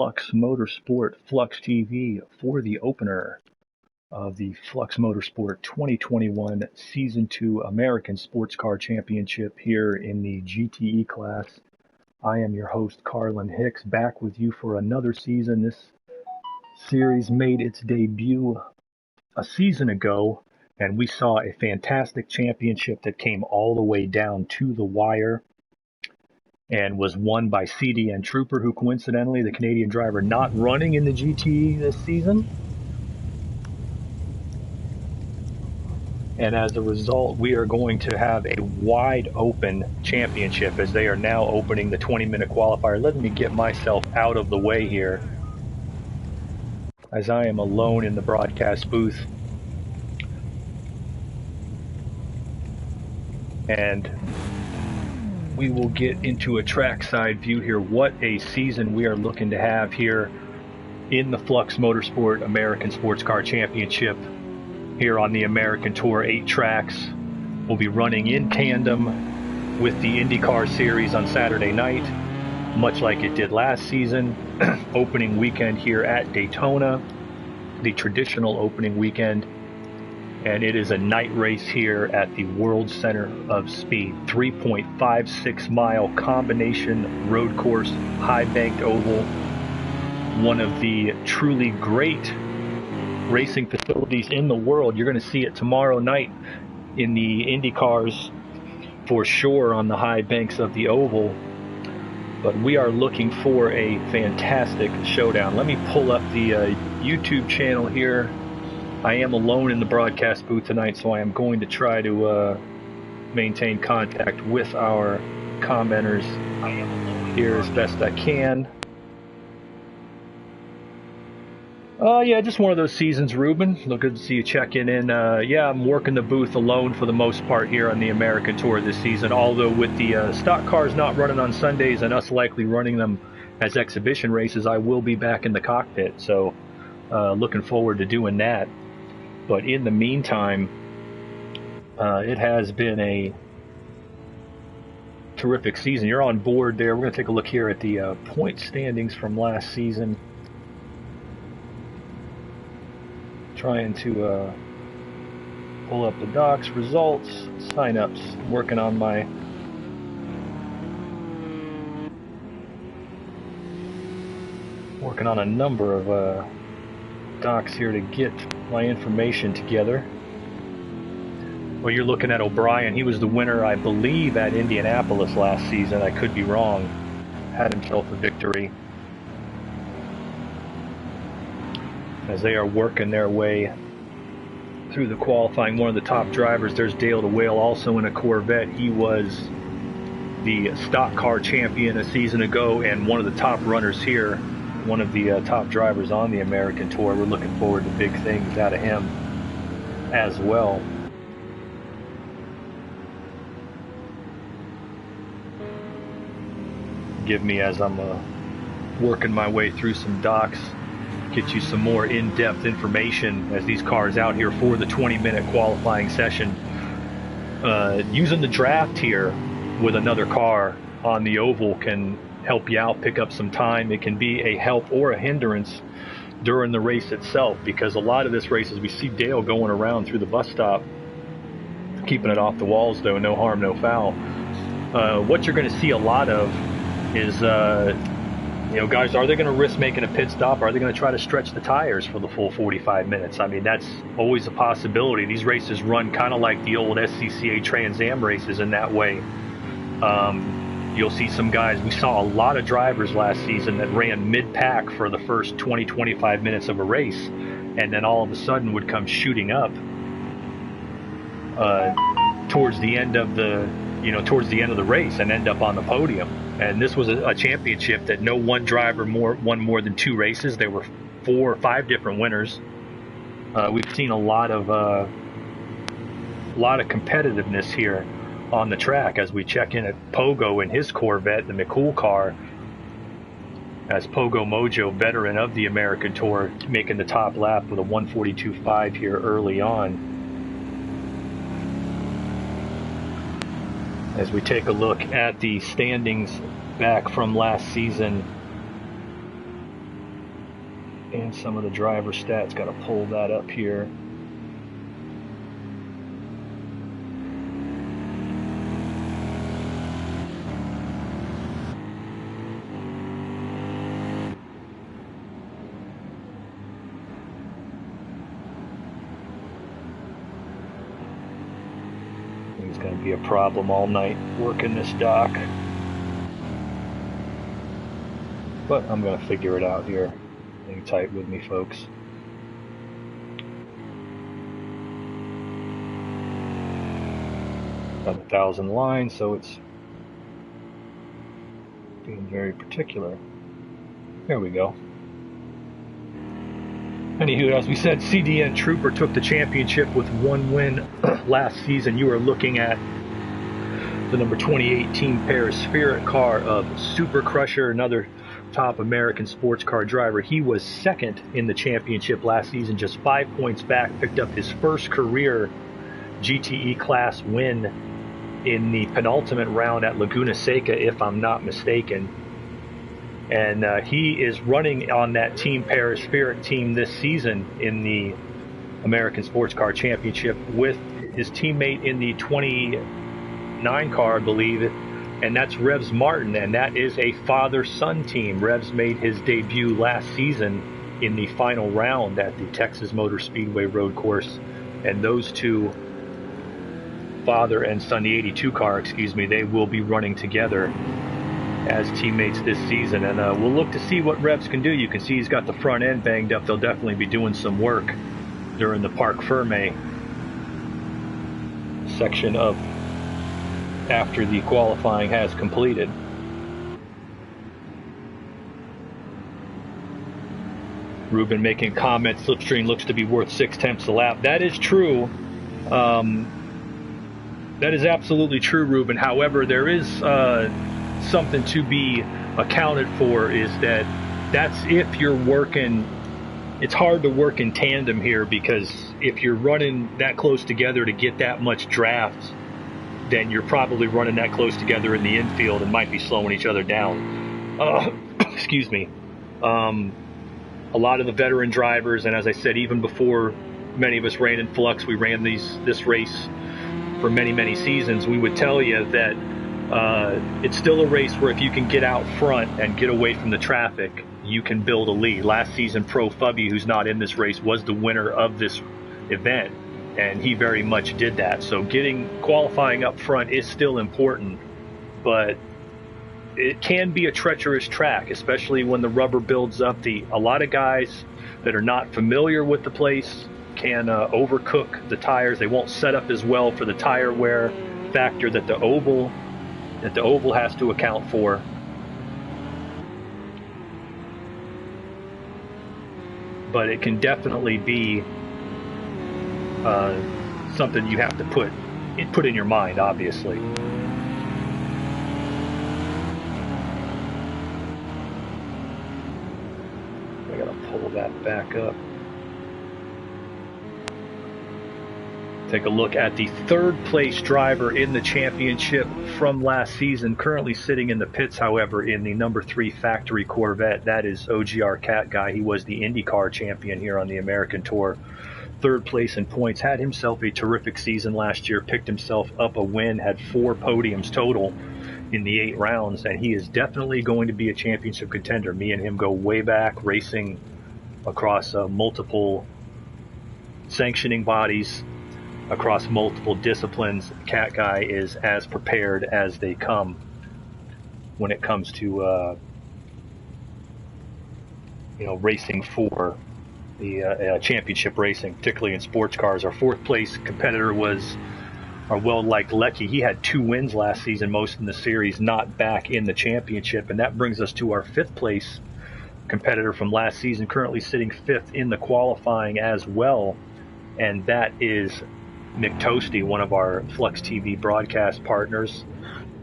Flux Motorsport Flux TV for the opener of the Flux Motorsport 2021 Season 2 American Sports Car Championship here in the GTE class. I am your host, Carlin Hicks, back with you for another season. This series made its debut a season ago, and we saw a fantastic championship that came all the way down to the wire and was won by CDN Trooper, who coincidentally, the Canadian driver, not running in the GTE this season. And as a result, we are going to have a wide open championship as they are now opening the 20-minute qualifier. Let me get myself out of the way here as I am alone in the broadcast booth. And we will get into a trackside view here. What a season we are looking to have here in the Flux Motorsport American Sports Car Championship here on the American Tour. 8 tracks will be running in tandem with the IndyCar series on Saturday night, much like it did last season. Opening weekend here at Daytona, the traditional opening weekend. And it is a night race here at the World Center of Speed. 3.56 mile combination road course, high banked oval. One of the truly great racing facilities in the world. You're going to see it tomorrow night in the Indy cars for sure on the high banks of the oval. But we are looking for a fantastic showdown. Let me pull up the YouTube channel here. I am alone in the broadcast booth tonight, so I am going to try to maintain contact with our commenters here as best I can. Yeah, just one of those seasons, Ruben. Look, good to see you checking in. Yeah, I'm working the booth alone for the most part here on the American Tour this season, although with the stock cars not running on Sundays and us likely running them as exhibition races, I will be back in the cockpit, so looking forward to doing that. But in the meantime, it has been a terrific season. You're on board there. We're going to take a look here at the point standings from last season. Trying to pull up the docs, results, signups. Working on a number of docs here to get my information together. Well, you're looking at O'Brien. He was the winner, I believe, at Indianapolis last season. I could be wrong. Had himself a victory. As they are working their way through the qualifying, one of the top drivers, there's Dale DeWale, also in a Corvette. He was the stock car champion a season ago and one of the top runners here, one of the top drivers on the American Tour. We're looking forward to big things out of him as well. Give me, as I'm working my way through some docs, get you some more in-depth information as these cars out here for the 20-minute qualifying session. Using the draft here with another car on the oval can help you out, pick up some time. It can be a help or a hindrance during the race itself, because a lot of this race, as we see Dale going around through the bus stop, keeping it off the walls though, no harm, no foul. What you're going to see a lot of is guys, are they going to risk making a pit stop? Are they going to try to stretch the tires for the full 45 minutes? I mean, that's always a possibility. These races run kind of like the old SCCA Trans Am races in that way. You'll see some guys, we saw a lot of drivers last season that ran mid-pack for the first 20-25 minutes of a race, and then all of a sudden would come shooting up towards the end of the race and end up on the podium. And this was a championship that no one driver won more than 2 races. There were 4 or 5 different winners. We've seen a lot of competitiveness here on the track as we check in at Pogo in his Corvette, the McCool car, as Pogo Mojo, veteran of the American Tour, making the top lap with a 1:42.5 here early on. As we take a look at the standings back from last season, and some of the driver stats. Got to pull that up here. It's going to be a problem all night working this dock, but I'm going to figure it out here. Hang tight with me, folks. Got 1,000 lines, so it's being very particular. There we go. Anywho, as we said, CDN Trooper took the championship with 1 win last season. You are looking at the number 28 Team Paris Spirit car of Super Crusher, another top American sports car driver. He was second in the championship last season, just 5 points back, picked up his first career GTE class win in the penultimate round at Laguna Seca, if I'm not mistaken. And he is running on that Team Paris Spirit team this season in the American Sports Car Championship with his teammate in the 29 car, I believe, and that's Revs Martin, and that is a father-son team. Revs made his debut last season in the final round at the Texas Motor Speedway road course, and those two, father and son, the 82 car, excuse me, they will be running together as teammates this season, and we'll look to see what Revs can do. You can see he's got the front end banged up. They'll definitely be doing some work during the Parc Ferme section of after the qualifying has completed. Ruben making comments, slipstream looks to be worth 0.6 a lap. That is true. That is absolutely true, Ruben. However, there is something to be accounted for, is that's if you're working. It's hard to work in tandem here, because if you're running that close together to get that much draft, then you're probably running that close together in the infield and might be slowing each other down. Excuse me. A lot of the veteran drivers, and as I said, even before many of us ran in Flux, we ran this race for many seasons, we would tell you that it's still a race where if you can get out front and get away from the traffic, you can build a lead. Last season, Pro Fubby, who's not in this race, was the winner of this event, and he very much did that. So qualifying up front is still important, but it can be a treacherous track, especially when the rubber builds up. A lot of guys that are not familiar with the place can overcook the tires. They won't set up as well for the tire wear factor that the oval has to account for. But it can definitely be something you have to put in your mind, obviously. I gotta pull that back up. Take a look at the third place driver in the championship from last season, currently sitting in the pits, however, in the number 3 factory Corvette. That is OGR Cat Guy. He was the IndyCar champion here on the American Tour. Third place in points, had himself a terrific season last year, picked himself up a win, had 4 podiums total in the 8 rounds, and he is definitely going to be a championship contender. Me and him go way back, racing across multiple sanctioning bodies, across multiple disciplines. Cat Guy is as prepared as they come when it comes to racing for the championship racing, particularly in sports cars. Our 4th place competitor was our well-liked Lecky. He had 2 wins last season, most in the series, not back in the championship, and that brings us to our 5th place competitor from last season, currently sitting 5th in the qualifying as well, and that is Mick Toasty, one of our Flux TV broadcast partners.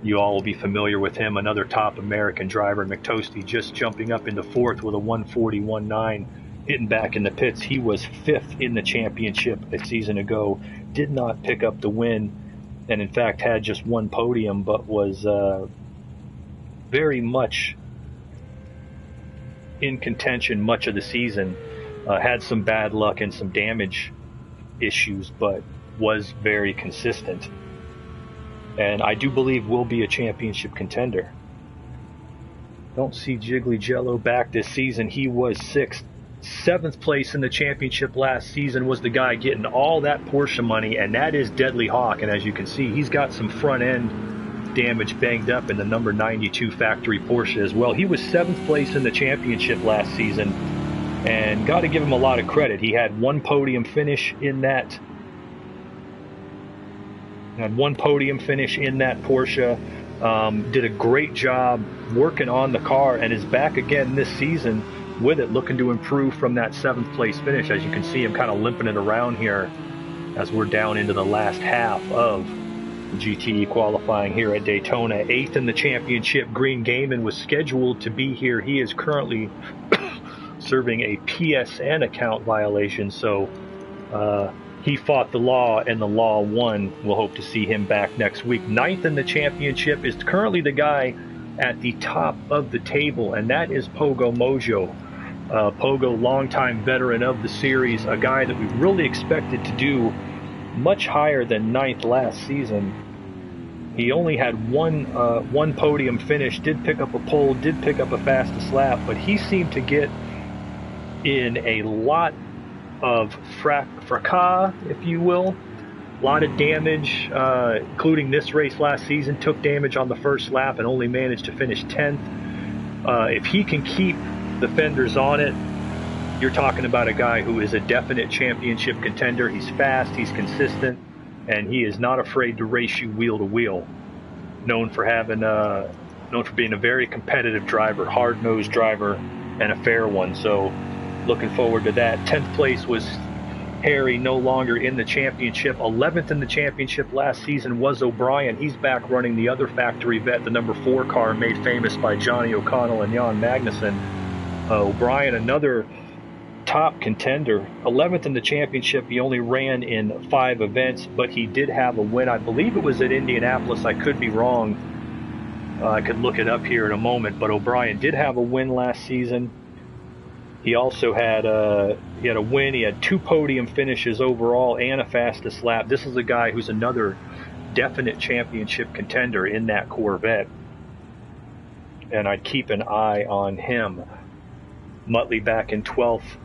You all will be familiar with him, another top American driver. Mick Toasty just jumping up into 4th with a 1:41.9, hitting back in the pits. He was 5th in the championship a season ago, did not pick up the win, and in fact had just 1 podium, but was very much in contention much of the season. Had some bad luck and some damage issues, but was very consistent. And I do believe will be a championship contender. Don't see Jiggly Jello back this season. He was 6th. 7th place in the championship last season was the guy getting all that Porsche money, and that is Deadly Hawk. And as you can see, he's got some front end damage banged up in the number 92 factory Porsche as well. He was 7th place in the championship last season, and got to give him a lot of credit. He had one podium finish in that Porsche. Did a great job working on the car, and is back again this season with it, looking to improve from that 7th place finish. As you can see him kind of limping it around here as we're down into the last half of the GTE qualifying here at Daytona. 8th in the championship. Green Gaiman was scheduled to be here. He is currently serving a PSN account violation, so he fought the law and the law won. We'll hope to see him back next week. 9th in the championship is currently the guy at the top of the table, and that is Pogo Mojo. Pogo, longtime veteran of the series, a guy that we really expected to do much higher than 9th last season. He only had one podium finish, did pick up a pole, did pick up a fastest lap, but he seemed to get in a lot of fracas, if you will. A lot of damage, including this race last season. Took damage on the first lap and only managed to finish 10th. If he can keep the fenders on it, you're talking about a guy who is a definite championship contender. He's fast, he's consistent, and he is not afraid to race you wheel to wheel. Known for being a very competitive driver, hard-nosed driver, and a fair one. So looking forward to that. 10th place was Harry, no longer in the championship. 11th in the championship last season was O'Brien. He's back running the other factory vet, the number 4 car made famous by Johnny O'Connell and Jan Magnussen. O'Brien, another top contender. 11th in the championship. He only ran in 5 events, but he did have a win. I believe it was at Indianapolis. I could be wrong. I could look it up here in a moment, but O'Brien did have a win last season. He also had a win. He had 2 podium finishes overall and a fastest lap. This is a guy who's another definite championship contender in that Corvette, and I'd keep an eye on him. Muttley back in 12th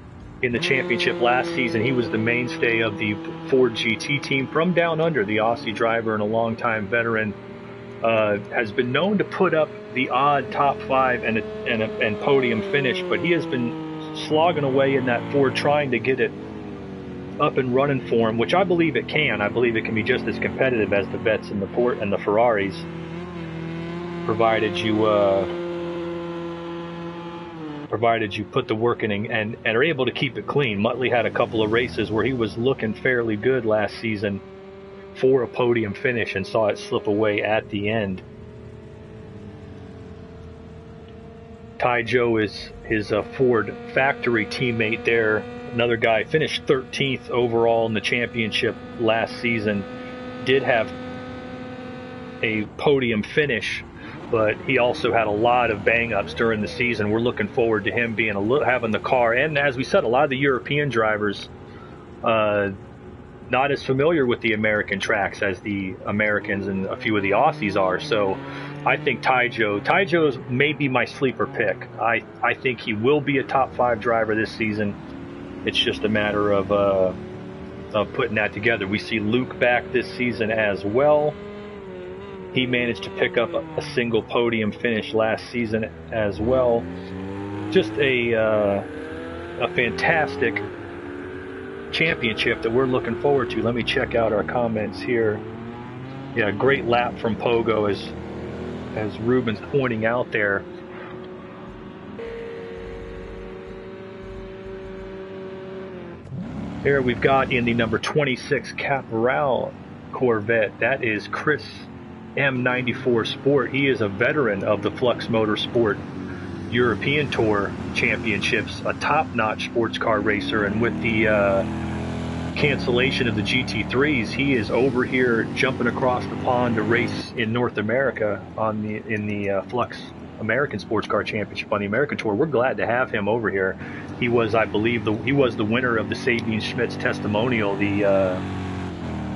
in the championship last season. He was the mainstay of the Ford GT team from down under. The Aussie driver and a longtime veteran, has been known to put up the odd top 5 and podium finish, but he has been slogging away in that Ford, trying to get it up and running for him, which I believe it can. I believe it can be just as competitive as the Vets and the Ferraris, provided you put the work in and are able to keep it clean. Muttley had a couple of races where he was looking fairly good last season for a podium finish and saw it slip away at the end. Ty Joe is his Ford factory teammate there. Another guy finished 13th overall in the championship last season. Did have a podium finish, but he also had a lot of bang-ups during the season. We're looking forward to him being having the car. And as we said, a lot of the European drivers not as familiar with the American tracks as the Americans and a few of the Aussies are. So I think Ty Joe's maybe my sleeper pick. I think he will be a top 5 driver this season. It's just a matter of putting that together. We see Luke back this season as well. He managed to pick up a single podium finish last season as well. Just a fantastic championship that we're looking forward to. Let me check out our comments here. Yeah, great lap from Pogo, as Ruben's pointing out there. Here we've got in the number 26 Caporal Corvette, that is Chris M94 Sport. He is a veteran of the Flux Motorsport European Tour Championships, a top-notch sports car racer, and with the cancellation of the GT3s, he is over here jumping across the pond to race in North America in the Flux American Sports Car Championship on the American Tour. We're glad to have him over here. He was, I believe, he was the winner of the Sabine Schmitz Testimonial, the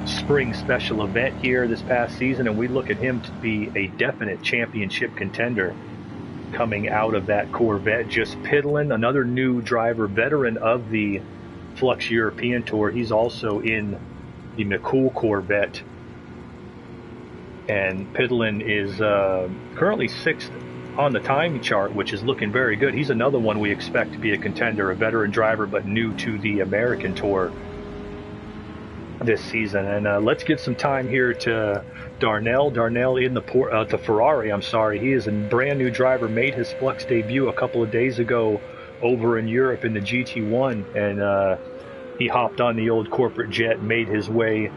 spring special event here this past season, and we look at him to be a definite championship contender coming out of that Corvette. Just piddling, another new driver, veteran of the Flux European Tour. He's also in the McCool Corvette, and Piddlin is currently 6th on the time chart, which is looking very good. He's another one we expect to be a contender, a veteran driver, but new to the American Tour this season. And let's give some time here to Darnell. Darnell in the Ferrari, I'm sorry. He is a brand new driver, made his Flux debut a couple of days ago over in Europe in the GT1, and he hopped on the old corporate jet, made his way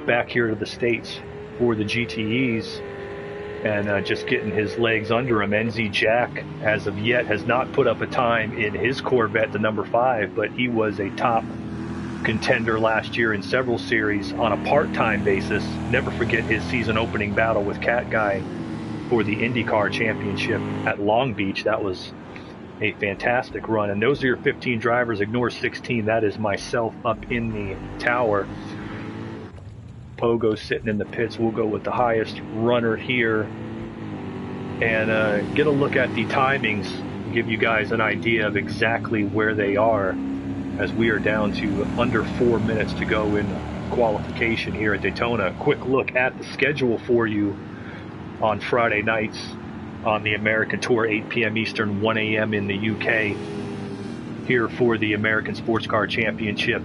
back here to the States for the GTEs, and just getting his legs under him. NZ Jack, as of yet, has not put up a time in his Corvette, the number 5, but he was a top contender last year in several series on a part-time basis. Never forget his season opening battle with Cat Guy for the IndyCar Championship at Long Beach. That was a fantastic run. And those are your 15 drivers. Ignore 16. That is myself up in the tower. Pogo sitting in the pits. We'll go with the highest runner here and get a look at the timings, give you guys an idea of exactly where they are, as we are down to under 4 minutes to go in qualification here at Daytona. Quick look at the schedule for you on Friday nights on the American Tour, 8 p.m. Eastern, 1 a.m. in the UK, here for the American Sports Car Championship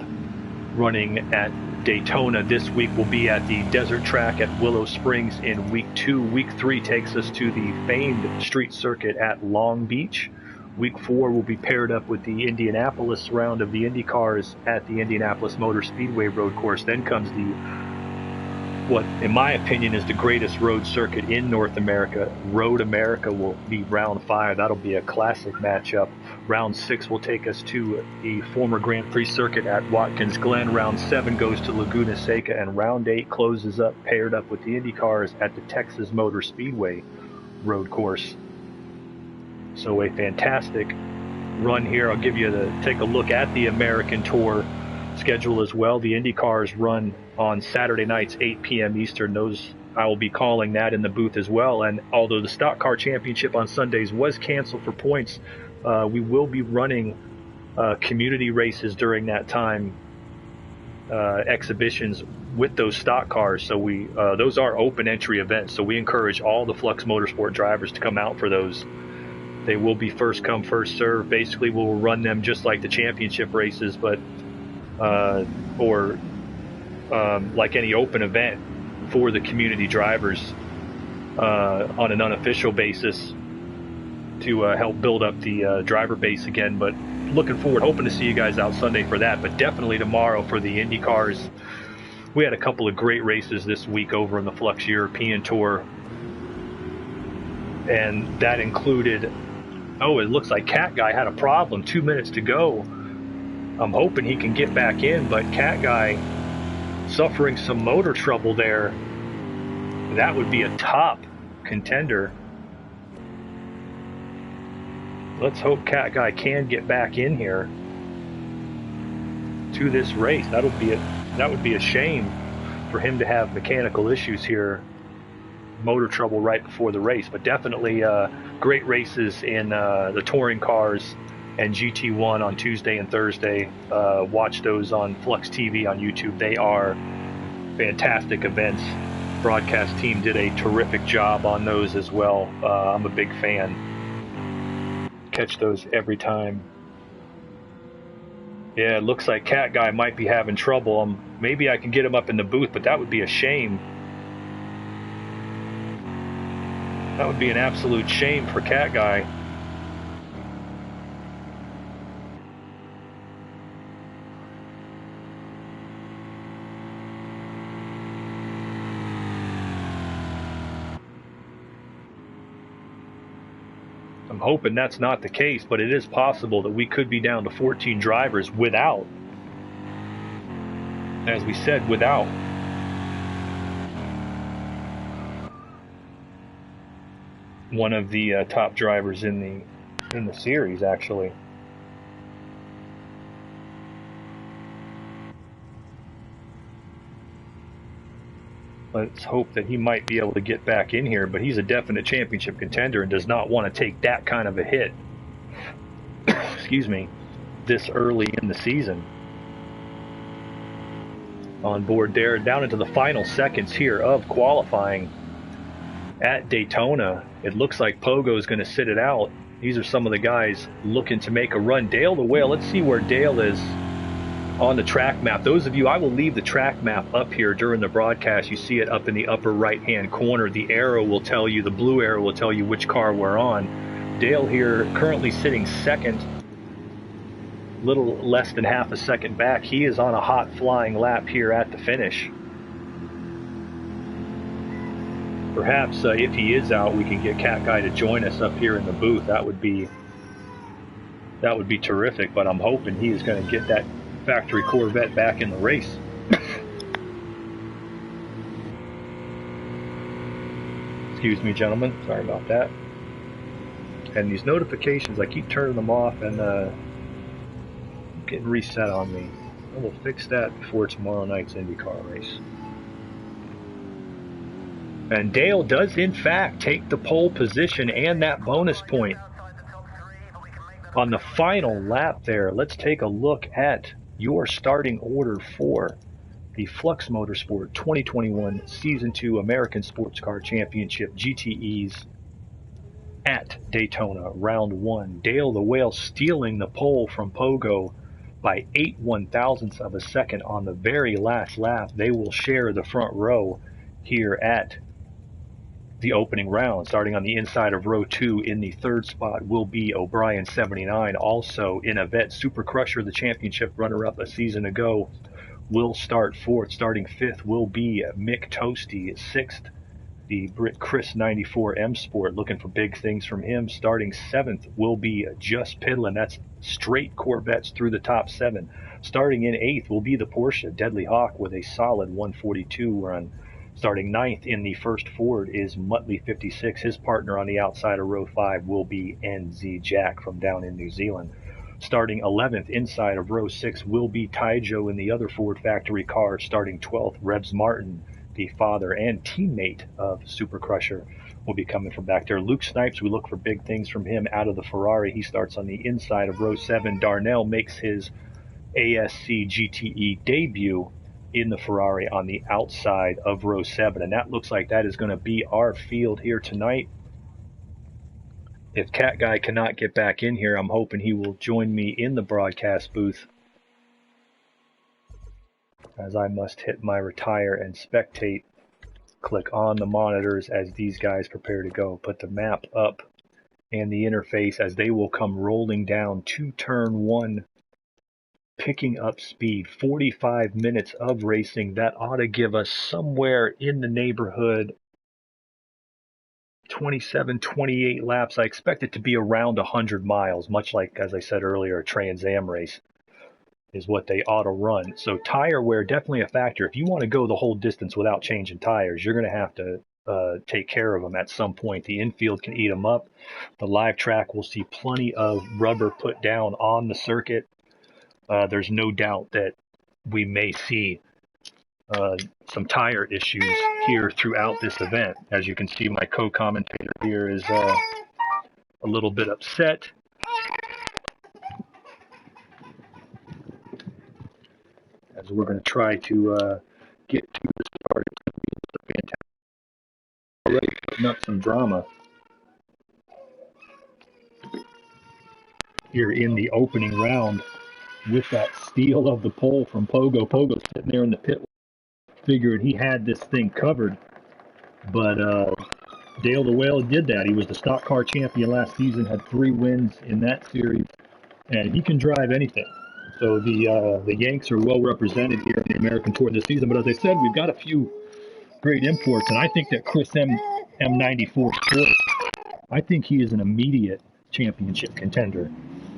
running at Daytona. This week will be at the desert track at Willow Springs in week 2. Week 3 takes us to the famed street circuit at Long Beach. Week 4 will be paired up with the Indianapolis round of the Indy cars at the Indianapolis Motor Speedway road course. Then comes what, in my opinion, is the greatest road circuit in North America. Road America will be round 5. That'll be a classic matchup. Round 6 will take us to the former Grand Prix circuit at Watkins Glen. Round 7 goes to Laguna Seca, and round 8 closes up, paired up with the Indy cars at the Texas Motor Speedway road course. So a fantastic run here. I'll give you take a look at the American Tour schedule as well. The Indy cars run on Saturday nights, 8 p.m. Eastern. Those, I will be calling that in the booth as well. And although the Stock Car Championship on Sundays was canceled for points, we will be running community races during that time, exhibitions with those stock cars. So those are open entry events. So we encourage all the Flux Motorsport drivers to come out for those. They will be first come, first serve. Basically, we'll run them just like the championship races, but like any open event for the community drivers on an unofficial basis to help build up the driver base again. But looking forward, hoping to see you guys out Sunday for that, but definitely tomorrow for the Indy cars. We had a couple of great races this week over in the Flux European Tour, and that included, it looks like Cat Guy had a problem. 2 minutes to go. I'm hoping he can get back in, but Cat Guy suffering some motor trouble there. That would be a top contender. Let's hope Cat Guy can get back in here to this race. That would be a shame for him to have mechanical issues here, motor trouble right before the race. But definitely great races in the touring cars and GT1 on Tuesday and Thursday. Watch those on Flux TV on YouTube. They are fantastic events. Broadcast team did a terrific job on those as well. I'm a big fan. Catch those every time. Yeah, it looks like Cat Guy might be having trouble. Maybe I can get him up in the booth, but that would be a shame. That would be an absolute shame for Cat Guy. I'm hoping that's not the case, but it is possible that we could be down to 14 drivers without, as we said, one of the top drivers in the series, actually. Let's hope that he might be able to get back in here, but he's a definite championship contender and does not want to take that kind of a hit, excuse me, this early in the season. On board there, down into the final seconds here of qualifying at Daytona. It looks like Pogo is going to sit it out. These are some of the guys looking to make a run. Dale the Whale, let's see where Dale is on the track map. Those of you, I will leave the track map up here during the broadcast. You see it up in the upper right hand corner. The arrow will tell you, the blue arrow will tell you which car we're on. Dale here currently sitting second, little less than half a second back. He is on a hot flying lap here at the finish. Perhaps if he is out, we can get Cat Guy to join us up here in the booth. That would be terrific, but I'm hoping he is going to get that factory Corvette back in the race. Excuse me, gentlemen, sorry about that. And these notifications, I keep turning them off and getting reset on me. I will fix that before tomorrow night's IndyCar race. And Dale does in fact take the pole position and that bonus point on the final lap there. Let's take a look at your starting order for the Flux Motorsport 2021 Season 2 American Sports Car Championship GTEs at Daytona, round 1. Dale the Whale stealing the pole from Pogo by 8/1000ths of a second on the very last lap. They will share the front row here at the opening round. Starting on the inside of row 2 in the third spot will be O'Brien 79. Also in a vet, Super Crusher, the championship runner-up a season ago, will start fourth. Starting fifth will be Mick Toasty. Sixth, the Brit Chris 94 M Sport, looking for big things from him. Starting seventh will be Just Piddlin'. That's straight Corvettes through the top 7. Starting in eighth will be the Porsche Deadly Hawk with a solid 142 run. Starting ninth in the first Ford is Muttley 56. His partner on the outside of row 5 will be NZ Jack from down in New Zealand. Starting 11th inside of row 6 will be Taijo in the other Ford factory car. Starting 12th, Rebs Martin, the father and teammate of Super Crusher, will be coming from back there. Luke Snipes, we look for big things from him out of the Ferrari. He starts on the inside of row 7. Darnell makes his ASC GTE debut in the Ferrari on the outside of row 7, and that looks like that is going to be our field here tonight. If Cat Guy cannot get back in here, I'm hoping he will join me in the broadcast booth, as I must hit my retire and spectate, click on the monitors as these guys prepare to go. Put the map up and the interface as they will come rolling down to turn 1, picking up speed. 45 minutes of racing. That ought to give us somewhere in the neighborhood 27, 28 laps. I expect it to be around 100 miles, much like, as I said earlier, a Trans Am race is what they ought to run. So tire wear, definitely a factor. If you want to go the whole distance without changing tires, you're going to have to take care of them at some point. The infield can eat them up. The live track will see plenty of rubber put down on the circuit. There's no doubt that we may see some tire issues here throughout this event. As you can see, my co-commentator here is a little bit upset. As we're going to try to get to the start. It's fantastic. Already putting up some drama here in the opening round with that steal of the pole from Pogo. Pogo sitting there in the pit, figured he had this thing covered, but Dale the Whale did that. He was the stock car champion last season, had 3 wins in that series, and he can drive anything. So the Yanks are well represented here in the American Tour this season. But as I said, we've got a few great imports, and I think that Chris M94 Sport, I think he is an immediate championship contender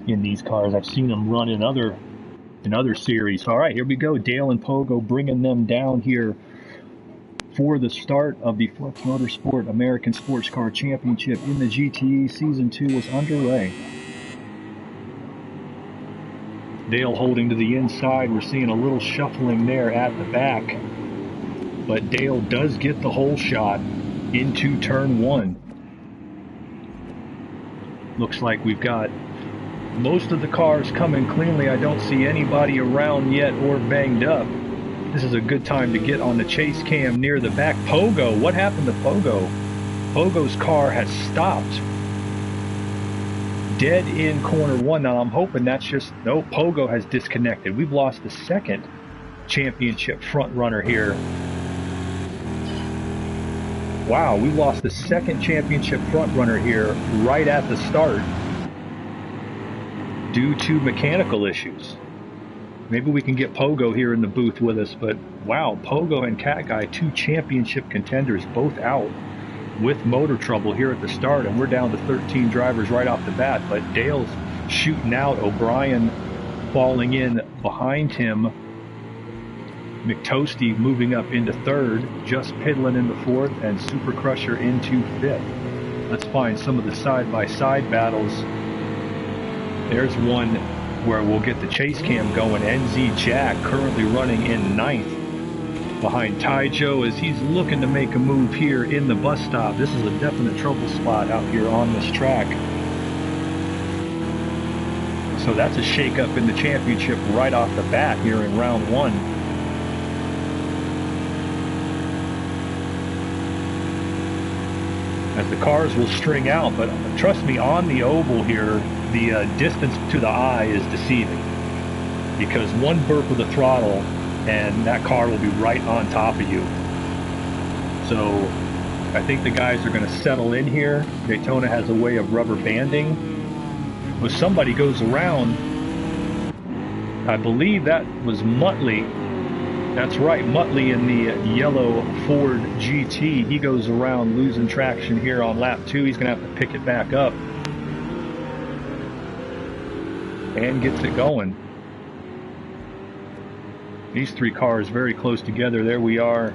in these cars. I've seen him run in other series. All right, here we go. Dale and Pogo bringing them down here for the start of the Flux Motorsport American Sports Car Championship in the GTE Season 2 is underway. Dale holding to the inside. We're seeing a little shuffling there at the back, but Dale does get the hole shot into turn 1. Looks like we've got most of the cars coming cleanly. I don't see anybody around yet or banged up. This is a good time to get on the chase cam near the back. Pogo, what happened to Pogo? Pogo's car has stopped dead in corner 1. Now I'm hoping that's just, no, Pogo has disconnected. We've lost the second championship front runner here. Wow, we lost the second championship front runner here right at the start due to mechanical issues. Maybe we can get Pogo here in the booth with us, but wow, Pogo and Cat Guy, 2 championship contenders, both out with motor trouble here at the start, and we're down to 13 drivers right off the bat, but Dale's shooting out. O'Brien falling in behind him. McToasty moving up into 3rd, just Piddlin into 4th, and Super Crusher into 5th. Let's find some of the side-by-side battles. There's one where we'll get the chase cam going. NZ Jack currently running in 9th behind Ty Joe as he's looking to make a move here in the bus stop. This is a definite trouble spot out here on this track. So that's a shakeup in the championship right off the bat here in round 1. As the cars will string out, but trust me, on the oval here, the distance to the eye is deceiving, because one burp of the throttle and that car will be right on top of you. So I think the guys are going to settle in here. Daytona has a way of rubber banding. When somebody goes around, I believe that was Muttley. That's right, Muttley in the yellow Ford GT. He goes around losing traction here on lap 2. He's going to have to pick it back up and gets it going. These 3 cars very close together. There we are.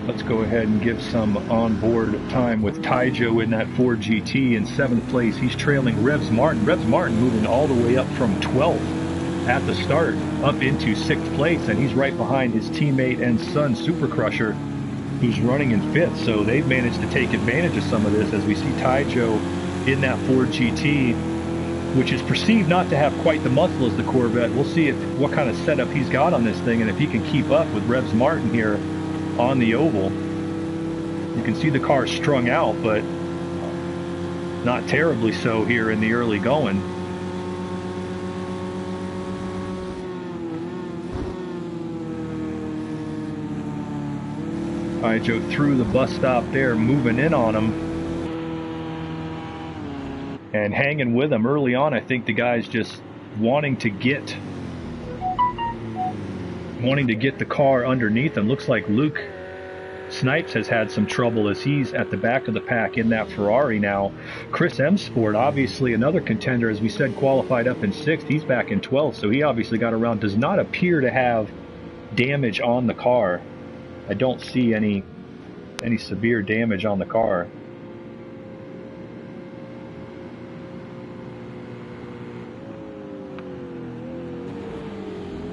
Let's go ahead and give some onboard time with Taijo in that Ford GT in 7th place. He's trailing Revs Martin. Revs Martin moving all the way up from 12th at the start up into 6th place, and he's right behind his teammate and son Super Crusher, who's running in 5th. So they've managed to take advantage of some of this as we see Taijo in that Ford GT, which is perceived not to have quite the muscle as the Corvette. We'll see what kind of setup he's got on this thing, and if he can keep up with Revs Martin here on the oval. You can see the car strung out, but not terribly so here in the early going. All right, Joe through the bus stop there, moving in on him and hanging with him early on. I think the guy's just wanting to get the car underneath him. Looks like Luke Snipes has had some trouble as he's at the back of the pack in that Ferrari now. Chris M Sport, obviously another contender, as we said, qualified up in 6th. He's back in 12th, so he obviously got around. Does not appear to have damage on the car. I don't see any severe damage on the car.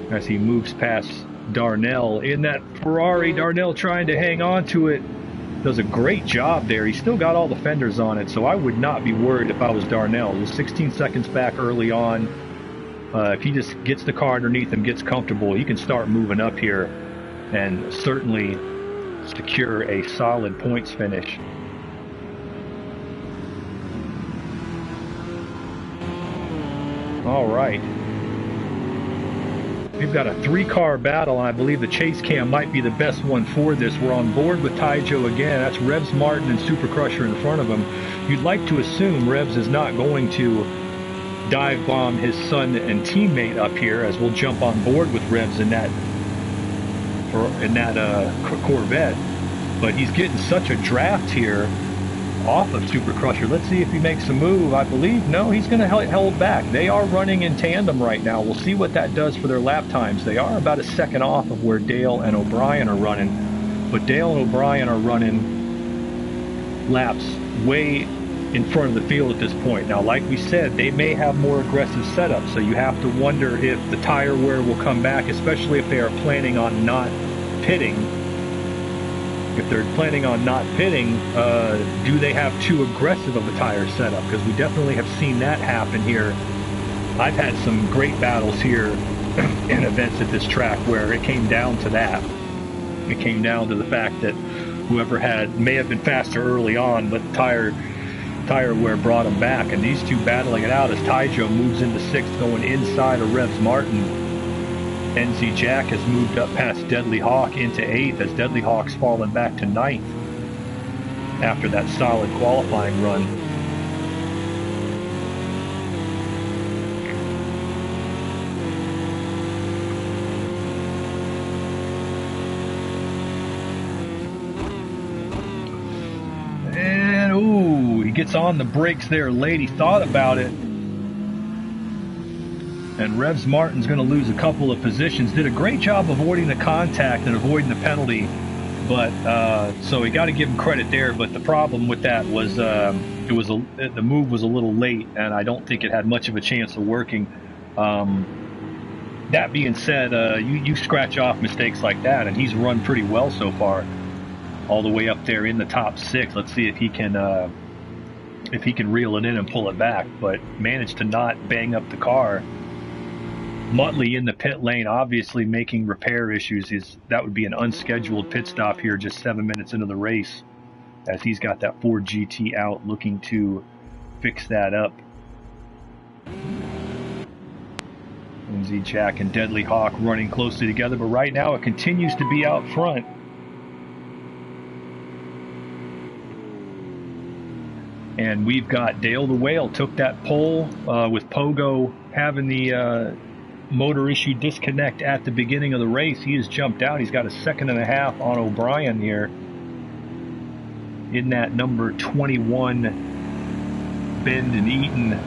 As he moves past Darnell in that Ferrari. Darnell trying to hang on to it. Does a great job there. He's still got all the fenders on it, so I would not be worried if I was Darnell. He was 16 seconds back early on. If he just gets the car underneath him, gets comfortable, he can start moving up here and certainly secure a solid points finish. All right. We've got a 3-car battle, and I believe the chase cam might be the best one for this. We're on board with Taijo again. That's Revs Martin and Super Crusher in front of him. You'd like to assume Revs is not going to dive bomb his son and teammate up here, as we'll jump on board with Revs in that Corvette. But he's getting such a draft here off of Super Crusher. Let's see if he makes a move. I believe, no, he's going to hold back. They are running in tandem right now. We'll see what that does for their lap times. They are about a second off of where Dale and O'Brien are running, but Dale and O'Brien are running laps way in front of the field at this point. Now, like we said, they may have more aggressive setups, so you have to wonder if the tire wear will come back, especially if they are planning on not pitting. If they're planning on not pitting, do they have too aggressive of a tire setup? Because we definitely have seen that happen here. I've had some great battles here in events at this track where it came down to that. It came down to the fact that whoever may have been faster early on, but tire wear brought them back. And these two battling it out as Taijo moves into 6th, going inside of Revs Martin. NZ Jack has moved up past Deadly Hawk into 8th, as Deadly Hawk's fallen back to 9th after that solid qualifying run. And ooh, he gets on the brakes there late. He thought about it. And Revs Martin's going to lose a couple of positions. Did a great job avoiding the contact and avoiding the penalty, but so we got to give him credit there. But the problem with that was the move was a little late, and I don't think it had much of a chance of working. That being said, you scratch off mistakes like that, and he's run pretty well so far, all the way up there in the top 6. Let's see if he can reel it in and pull it back, but managed to not bang up the car. Muttley in the pit lane, obviously making repair issues. That would be an unscheduled pit stop here just 7 minutes into the race, as he's got that Ford GT out looking to fix that up. NZ Jack and Deadly Hawk running closely together, but right now it continues to be out front. And we've got Dale the Whale took that pole with Pogo having the motor issue disconnect at the beginning of the race. He has jumped out. He's got a 2.5 seconds on O'Brien here in that number 21 Bend and Eaton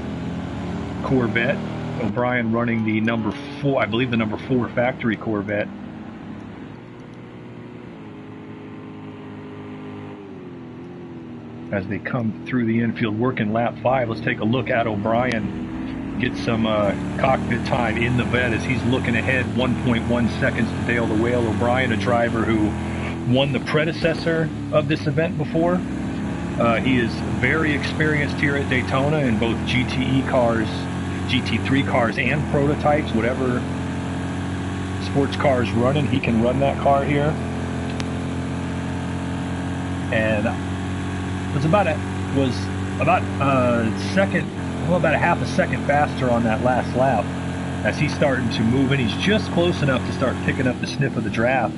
Corvette. O'Brien running the number 4, I believe the number 4 factory Corvette. As they come through the infield, working lap 5, let's take a look at O'Brien. Get some cockpit time in the vet as he's looking ahead 1.1 seconds to Dale the Whale. O'Brien, a driver who won the predecessor of this event before. He is very experienced here at Daytona in both GTE cars, GT3 cars, and prototypes. Whatever sports car is running, he can run that car here. And was about a second, well, about a half a second faster on that last lap as he's starting to move, and he's just close enough to start picking up the sniff of the draft.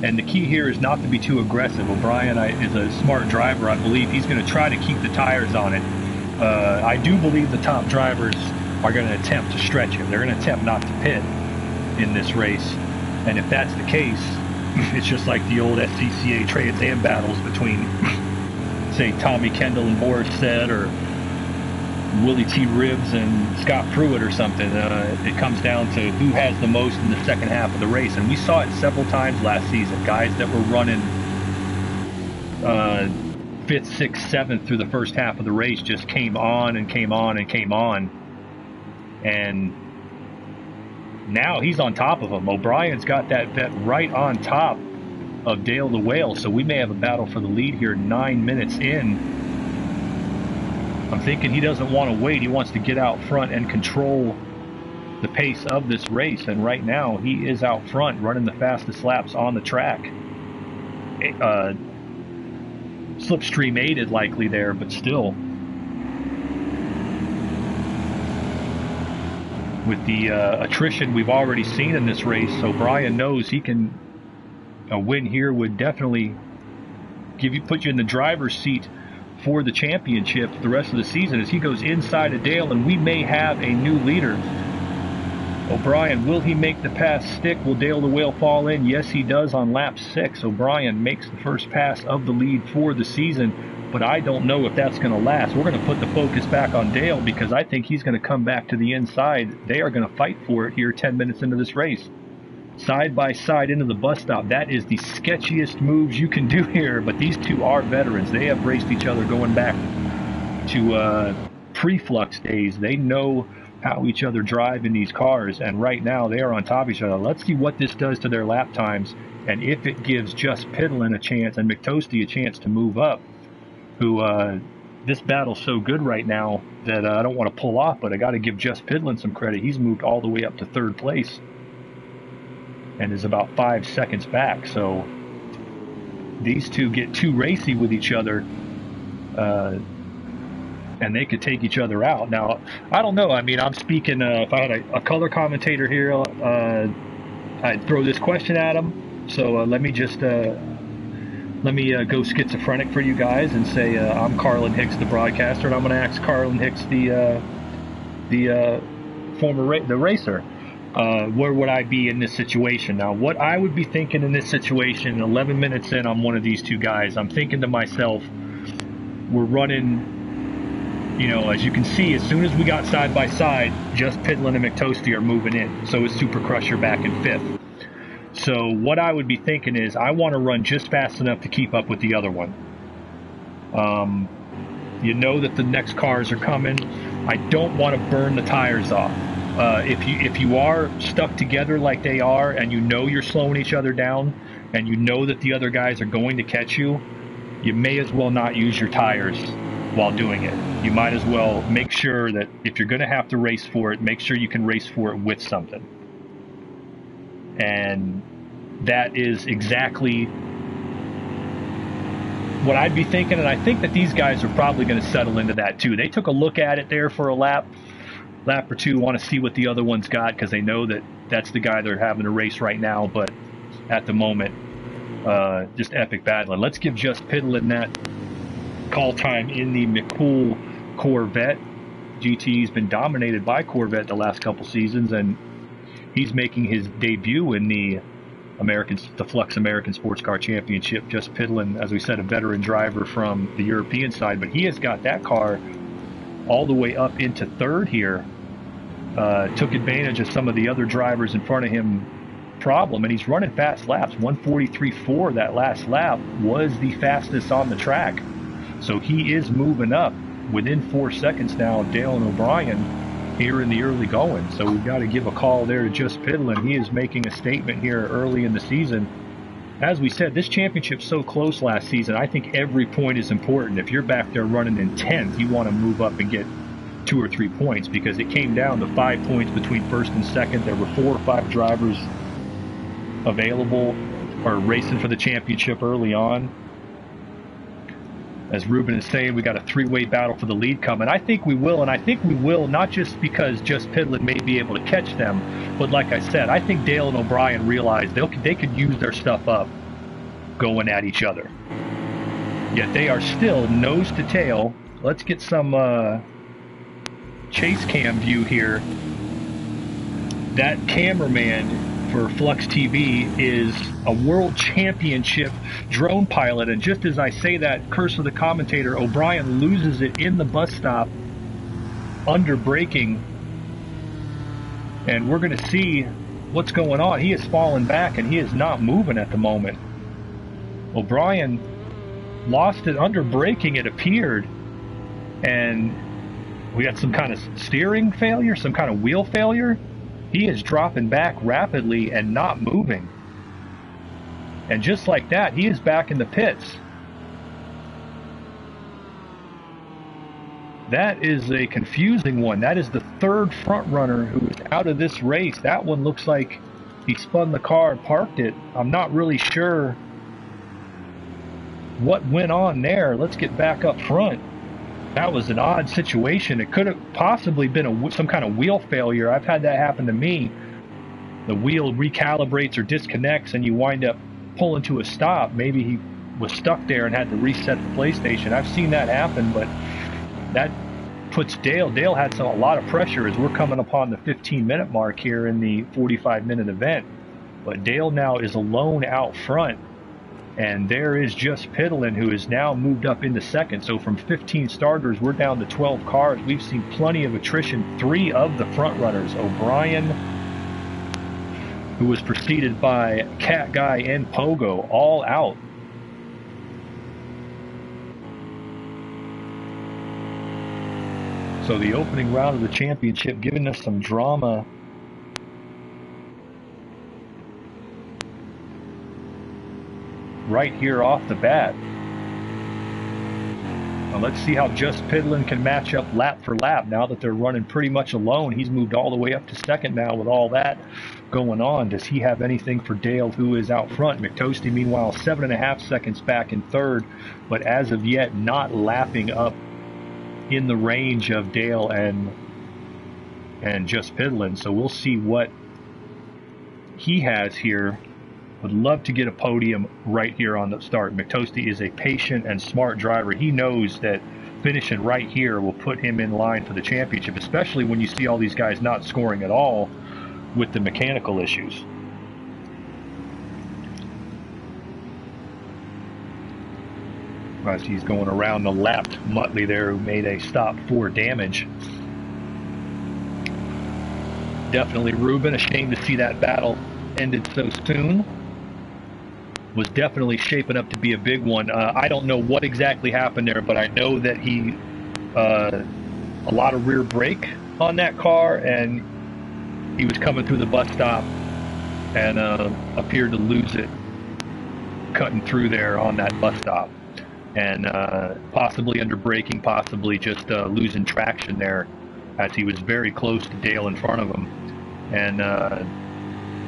And the key here is not to be too aggressive. O'Brien is a smart driver. I believe he's going to try to keep the tires on it. I do believe the top drivers are going to attempt to stretch him. They're going to attempt not to pit in this race. And if that's the case, it's just like the old SCCA Trans Am battles between say Tommy Kendall and Boris Said, or Willie T. Ribbs and Scott Pruitt or something. It comes down to who has the most in the second half of the race, and we saw it several times last season. Guys that were running 5th, 6th, 7th through the first half of the race just came on and came on and came on, and now he's on top of him. O'Brien's got that vet right on top of Dale the Whale, so we may have a battle for the lead here 9 minutes in. I'm thinking he doesn't want to wait. He wants to get out front and control the pace of this race, and right now he is out front running the fastest laps on the track. Slipstream aided likely there, but still. With the attrition we've already seen in this race, O'Brien knows he can. A win here would definitely put you in the driver's seat for the championship the rest of the season, as he goes inside of Dale, and we may have a new leader. O'Brien, will he make the pass stick? Will Dale the Whale fall in? Yes, he does on lap 6. O'Brien makes the first pass of the lead for the season. but I don't know if that's going to last. We're going to put the focus back on Dale because I think he's going to come back to the inside. They are going to fight for it here 10 minutes into this race. Side by side into the bus stop. That is the sketchiest moves you can do here, but these two are veterans. They have raced each other going back to pre-Flux days. They know how each other drive in these cars, and right now they are on top of each other. Let's see what this does to their lap times, and if it gives Just Piddlin a chance and McToasty a chance to move up, who this battle's so good right now that I don't want to pull off, but I got to give Just Piddlin some credit. He's moved all the way up to 3rd place and is about 5 seconds back. So these two get too racy with each other, and they could take each other out. Now, I don't know. I mean, I'm speaking, if I had a color commentator here, I'd throw this question at him. So let me just, go schizophrenic for you guys and say, I'm Carlin Hicks, the broadcaster, and I'm going to ask Carlin Hicks, the racer, where would I be in this situation? Now, what I would be thinking in this situation, 11 minutes in, I'm one of these two guys. I'm thinking to myself, we're running, you know, as you can see, as soon as we got side by side, Just Piddlin and McToasty are moving in. So is Super Crusher back in 5th. So what I would be thinking is I want to run just fast enough to keep up with the other one. You know that the next cars are coming. I don't want to burn the tires off. If you are stuck together like they are, and you know you're slowing each other down, and you know that the other guys are going to catch you, you may as well not use your tires while doing it. You might as well make sure that if you're going to have to race for it, make sure you can race for it with something. And that is exactly what I'd be thinking, and I think that these guys are probably going to settle into that too. They took a look at it there for a lap or two, want to see what the other one's got, because they know that that's the guy they're having to race right now. But at the moment, just epic battling. Let's give Just Piddlin that call time in the McCool Corvette. GTE's been dominated by Corvette the last couple seasons, and he's making his debut in the Flux American Sports Car Championship. Just Piddlin, as we said, a veteran driver from the European side, but he has got that car all the way up into 3rd here. Took advantage of some of the other drivers in front of him problem, and he's running fast laps. 143.4 that last lap was the fastest on the track. So he is moving up within 4 seconds now of Dale and O'Brien here in the early going. So we've got to give a call there to Just Piddlin. He is making a statement here early in the season. As we said, this championship's so close last season. I think every point is important. If you're back there running in 10th, you want to move up and get 2 or 3 points, because it came down to 5 points between 1st and 2nd. There were 4 or 5 drivers available or racing for the championship early on. As Ruben is saying, we got a 3-way battle for the lead coming. I think we will, and I think we will not just because Just Piddlin may be able to catch them, but like I said, I think Dale and O'Brien realize they could use their stuff up going at each other. Yet they are still nose to tail. Let's get some chase cam view here. That cameraman for Flux TV is a world championship drone pilot, and just as I say that, curse of the commentator, O'Brien loses it in the bus stop under braking, and we're going to see what's going on. He is falling back and he is not moving at the moment. O'Brien lost it under braking, it appeared, and we got some kind of steering failure, some kind of wheel failure. He is dropping back rapidly and not moving. And just like that, he is back in the pits. That is a confusing one. That is the 3rd front runner who is out of this race. That one looks like he spun the car and parked it. I'm not really sure what went on there. Let's get back up front. That was an odd situation. It could have possibly been some kind of wheel failure. I've had that happen to me. The wheel recalibrates or disconnects and you wind up pulling to a stop. Maybe he was stuck there and had to reset the PlayStation. I've seen that happen, but that puts Dale. Dale had a lot of pressure as we're coming upon the 15-minute mark here in the 45-minute event. But Dale now is alone out front. And there is Just Piddlin, who is now moved up into second. So from 15 starters, we're down to 12 cars. We've seen plenty of attrition. 3 of the front runners, O'Brien, who was preceded by Cat Guy and Pogo, all out. So the opening round of the championship giving us some drama. Right here off the bat. Now let's see how Just Piddlin can match up lap for lap now that they're running pretty much alone. He's moved all the way up to second now with all that going on. Does he have anything for Dale, who is out front? McToasty, meanwhile, 7.5 seconds back in third, but as of yet not lapping up in the range of Dale and Just Piddlin. So we'll see what he has here. Would love to get a podium right here on the start. McToasty is a patient and smart driver. He knows that finishing right here will put him in line for the championship, especially when you see all these guys not scoring at all with the mechanical issues. As he's going around the lapped Muttley there, who made a stop for damage. Definitely Ruben, a shame to see that battle ended so soon. Was definitely shaping up to be a big one. I don't know what exactly happened there, but I know that he a lot of rear brake on that car, and he was coming through the bus stop and appeared to lose it cutting through there on that bus stop, and possibly under braking, possibly just losing traction there, as he was very close to Dale in front of him. And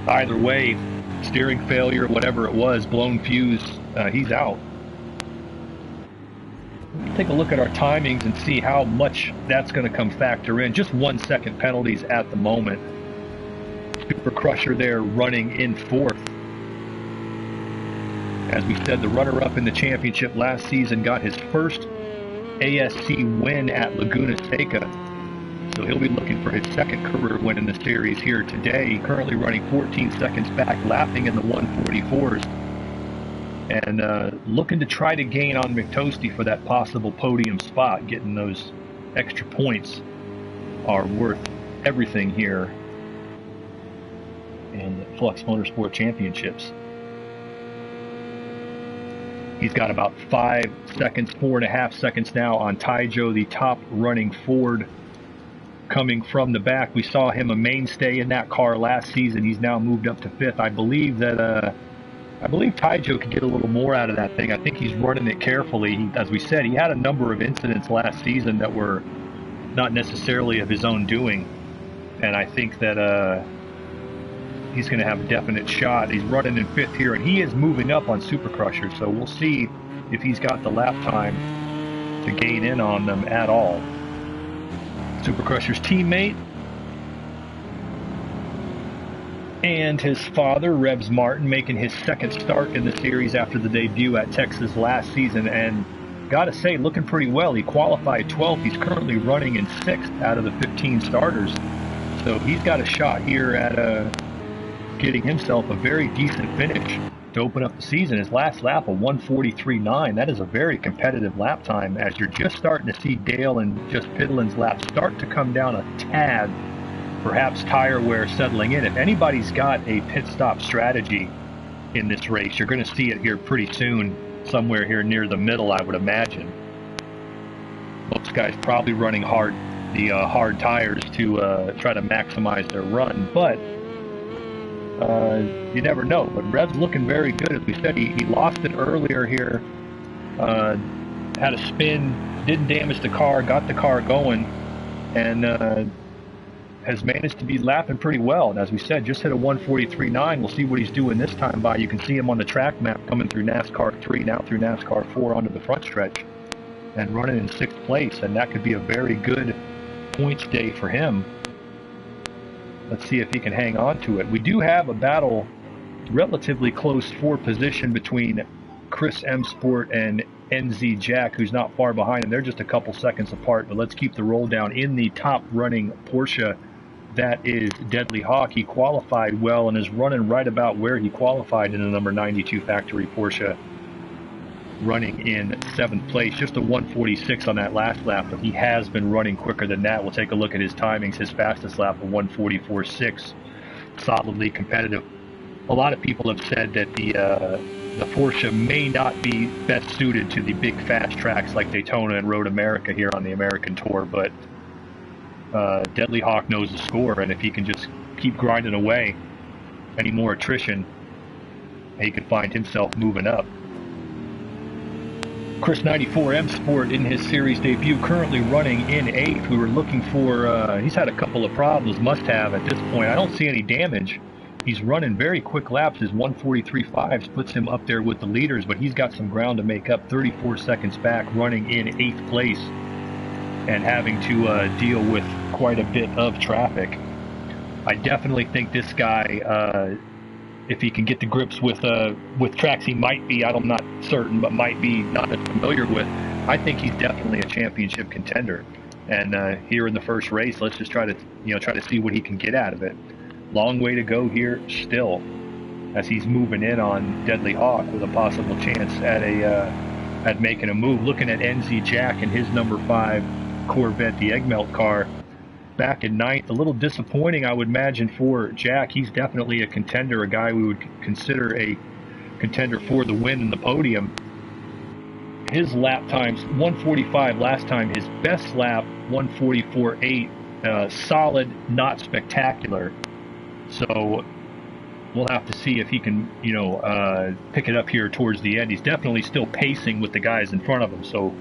either way, steering failure, whatever it was, blown fuse, he's out. Let's take a look at our timings and see how much that's going to come factor in. Just 1 second penalties at the moment. Super Crusher there running in fourth. As we said, the runner-up in the championship last season got his first ASC win at Laguna Seca. So he'll be looking for his second career win in the series here today. Currently running 14 seconds back, lapping in the 144s. And looking to try to gain on McToasty for that possible podium spot. Getting those extra points are worth everything here in the Flux Motorsport Championships. He's got about 5 seconds, 4.5 seconds now on Taijo, the top running Ford. Coming from the back, we saw him a mainstay in that car last season. He's now moved up to fifth. I believe Taijo could get a little more out of that thing. I think he's running it carefully. As we said, he had a number of incidents last season that were not necessarily of his own doing, and I think that he's going to have a definite shot. He's running in fifth here, and he is moving up on Super Crusher. So we'll see if he's got the lap time to gain in on them at all. Super Crusher's teammate and his father, Rebs Martin, making his second start in the series after the debut at Texas last season, and gotta say, looking pretty well. He qualified 12th. He's currently running in 6th out of the 15 starters, so he's got a shot here at getting himself a very decent finish to open up the season. His last lap, a 1:43.9. That is a very competitive lap time, as you're just starting to see Dale and Just Piddlin's laps start to come down a tad, perhaps tire wear settling in. If anybody's got a pit stop strategy in this race, you're going to see it here pretty soon, somewhere here near the middle, I would imagine. Most guys probably running hard tires to try to maximize their run, but you never know. But Rev's looking very good. As we said, he lost it earlier here, had a spin, didn't damage the car, got the car going, and has managed to be lapping pretty well. And as we said, just hit a 1:43.9. We'll see what he's doing this time by. You can see him on the track map coming through NASCAR 3, now through NASCAR 4 onto the front stretch, and running in 6th place. And that could be a very good points day for him. Let's see if he can hang on to it. We do have a battle, relatively close for position, between Chris M Sport and NZ Jack, who's not far behind him. They're just a couple seconds apart, but let's keep the roll down. In the top running Porsche, that is Deadly Hawk. He qualified well and is running right about where he qualified in the number 92 factory Porsche running in 7th place, just a 146 on that last lap, but he has been running quicker than that. We'll take a look at his timings. His fastest lap of 144.6, solidly competitive. A lot of people have said that the Porsche may not be best suited to the big fast tracks like Daytona and Road America here on the American Tour, but Deadly Hawk knows the score, and if he can just keep grinding away, any more attrition, he could find himself moving up. Chris 94M Sport in his series debut, currently running in 8th. We were looking for, he's had a couple of problems, must have at this point. I don't see any damage. He's running very quick laps. His 143.5 puts him up there with the leaders, but he's got some ground to make up. 34 seconds back, running in 8th place and having to deal with quite a bit of traffic. I definitely think this guy, if he can get the grips with tracks he might be, I'm not certain, but might be not as familiar with, I think he's definitely a championship contender. And here in the first race, let's just try to see what he can get out of it. Long way to go here still, as he's moving in on Deadly Hawk with a possible chance at making a move. Looking at NZ Jack and his number 5 Corvette, the egg melt car, back in 9th. A little disappointing, I would imagine, for Jack. He's definitely a contender, a guy we would consider a contender for the win in the podium. His lap times 145 last time. His best lap 144.8. Solid, not spectacular. So we'll have to see if he can, pick it up here towards the end. He's definitely still pacing with the guys in front of him. So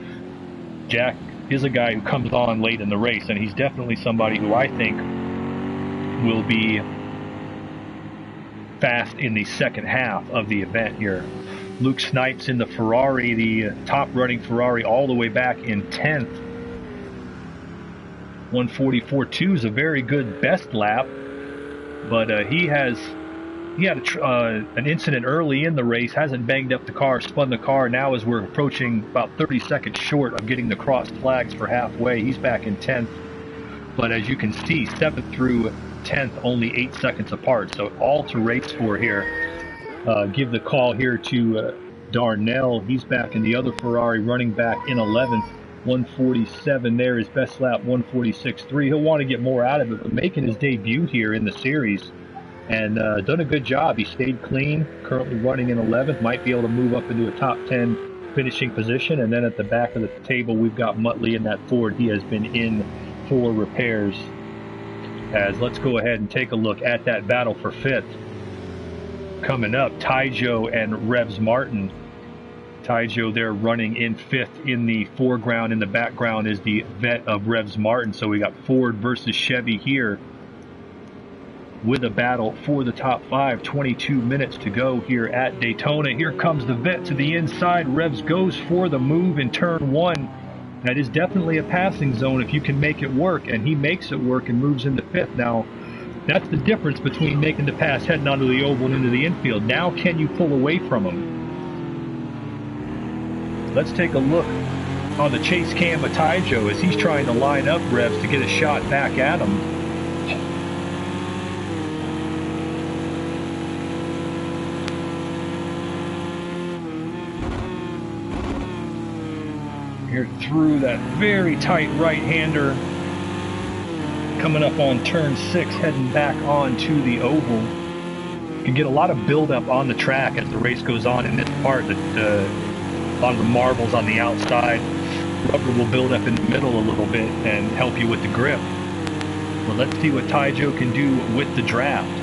Jack is a guy who comes on late in the race, and he's definitely somebody who I think will be fast in the second half of the event here. Luke Snipes in the Ferrari, the top running Ferrari, all the way back in 10th. 144.2 is a very good best lap, but he had an incident early in the race, hasn't banged up the car, spun the car. Now as we're approaching about 30 seconds short of getting the crossed flags for halfway, he's back in 10th. But as you can see, 7th through 10th, only 8 seconds apart. So all to race for here. Give the call here to Darnell. He's back in the other Ferrari, running back in 11th. 147 there, his best lap 146.3. He'll want to get more out of it, but making his debut here in the series and done a good job. He stayed clean, currently running in 11th, might be able to move up into a top 10 finishing position. And then at the back of the table, we've got Muttley in that Ford. He has been in for repairs. As let's go ahead and take a look at that battle for 5th. Coming up, Taijo and Revs Martin. Taijo there running in 5th in the foreground. In the background is the vet of Revs Martin. So we got Ford versus Chevy here with a battle for the top 5. 22 minutes to go here at Daytona. Here comes the vet to the inside. Revs goes for the move in turn 1. That is definitely a passing zone if you can make it work, and he makes it work and moves into 5th. Now, that's the difference between making the pass heading onto the oval and into the infield. Now, can you pull away from him? Let's take a look on the chase cam of Taijo as he's trying to line up Revs to get a shot back at him. Here through that very tight right-hander, coming up on turn 6, heading back onto the oval. You can get a lot of buildup on the track as the race goes on in this part. That a lot of the marbles on the outside, rubber will build up in the middle a little bit and help you with the grip. Well, let's see what Taijo can do with the draft.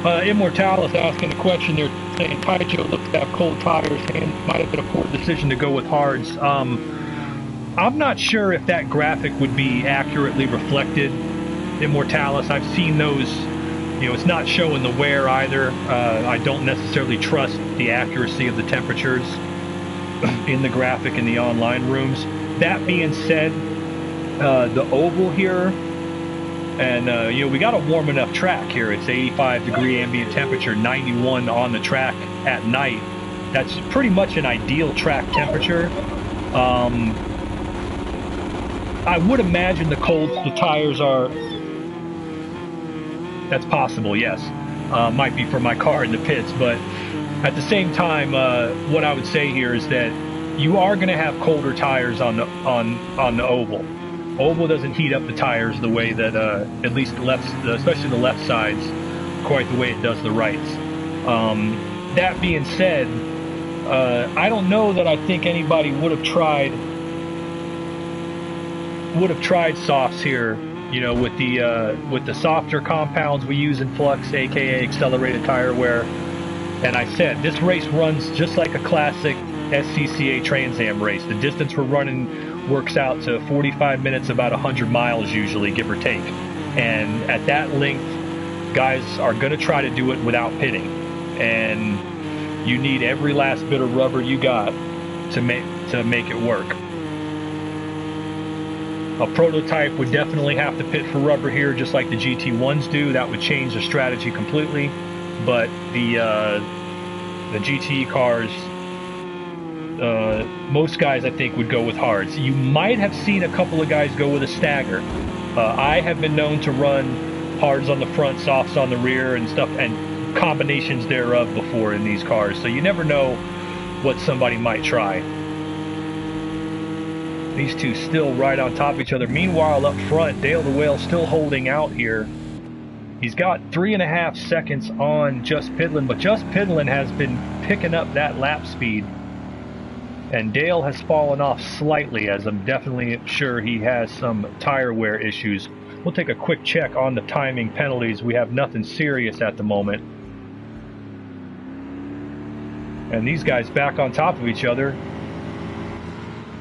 Immortalis asking a question there, saying Taijo looks to have cold tires and might have been a poor decision to go with hards. I'm not sure if that graphic would be accurately reflected, Immortalis. I've seen those, it's not showing the wear either. I don't necessarily trust the accuracy of the temperatures in the graphic in the online rooms. That being said, the oval here, and we got a warm enough track here. It's 85-degree ambient temperature, 91 on the track at night. That's pretty much an ideal track temperature. I would imagine the tires are That's possible, yes. Might be for my car in the pits, but at the same time, what I would say here is that you are going to have colder tires on the oval. Oval doesn't heat up the tires the way that at least the left, especially the left sides, quite the way it does the rights. That being said, I don't know that I think anybody would have tried softs here. You know, with the softer compounds we use in Flux, aka accelerated tire wear. And I said, this race runs just like a classic SCCA Trans Am race. The distance we're running works out to 45 minutes, about 100 miles usually, give or take. And at that length, guys are going to try to do it without pitting. And you need every last bit of rubber you got to make it work. A prototype would definitely have to pit for rubber here, just like the GT1s do. That would change the strategy completely. But the GTE cars, most guys I think would go with hards. You might have seen a couple of guys go with a stagger. I have been known to run hards on the front, softs on the rear, and stuff, and combinations thereof before in these cars. So you never know what somebody might try. These two still right on top of each other. Meanwhile, up front, Dale the Whale still holding out here. He's got 3.5 seconds on Just Pidlin, but Just Pidlin has been picking up that lap speed. And Dale has fallen off slightly, as I'm definitely sure he has some tire wear issues. We'll take a quick check on the timing penalties. We have nothing serious at the moment. And these guys back on top of each other.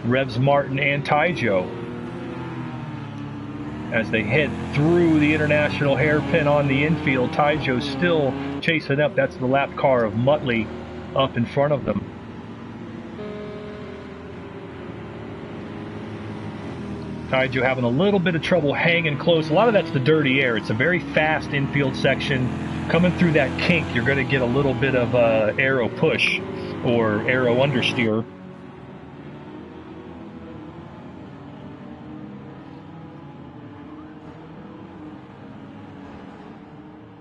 Revs Martin and Taijo, as they head through the international hairpin on the infield. Taijo's still chasing up. That's the lap car of Muttley up in front of them. Taijo having a little bit of trouble hanging close. A lot of that's the dirty air. It's a very fast infield section. Coming through that kink, you're going to get a little bit of aero push or aero understeer.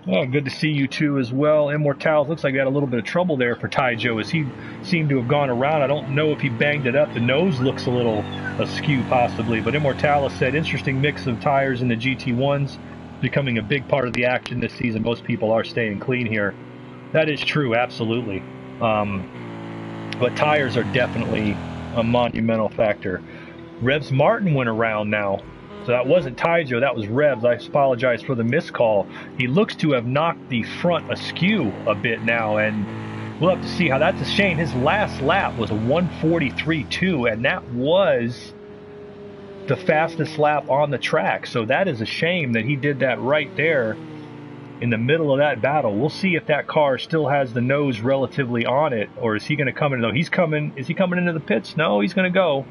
Oh, good to see you too as well. Immortals, looks like he had a little bit of trouble there for Taijo as he seemed to have gone around. I don't know if he banged it up. The nose looks a little askew possibly, but Immortalis said interesting mix of tires in the GT1s, becoming a big part of the action this season. Most people are staying clean here. That is true, absolutely. But tires are definitely a monumental factor. Revs Martin went around now. So that wasn't Taijo, that was Revs. I apologize for the miscall. He looks to have knocked the front askew a bit now, and we'll have to see how that's a shame. His last lap was a 1:43.2, and that was the fastest lap on the track. So that is a shame that he did that right there in the middle of that battle. We'll see if that car still has the nose relatively on it, or is he going to come in? No, he's coming. Is he coming into the pits? No, he's going to go.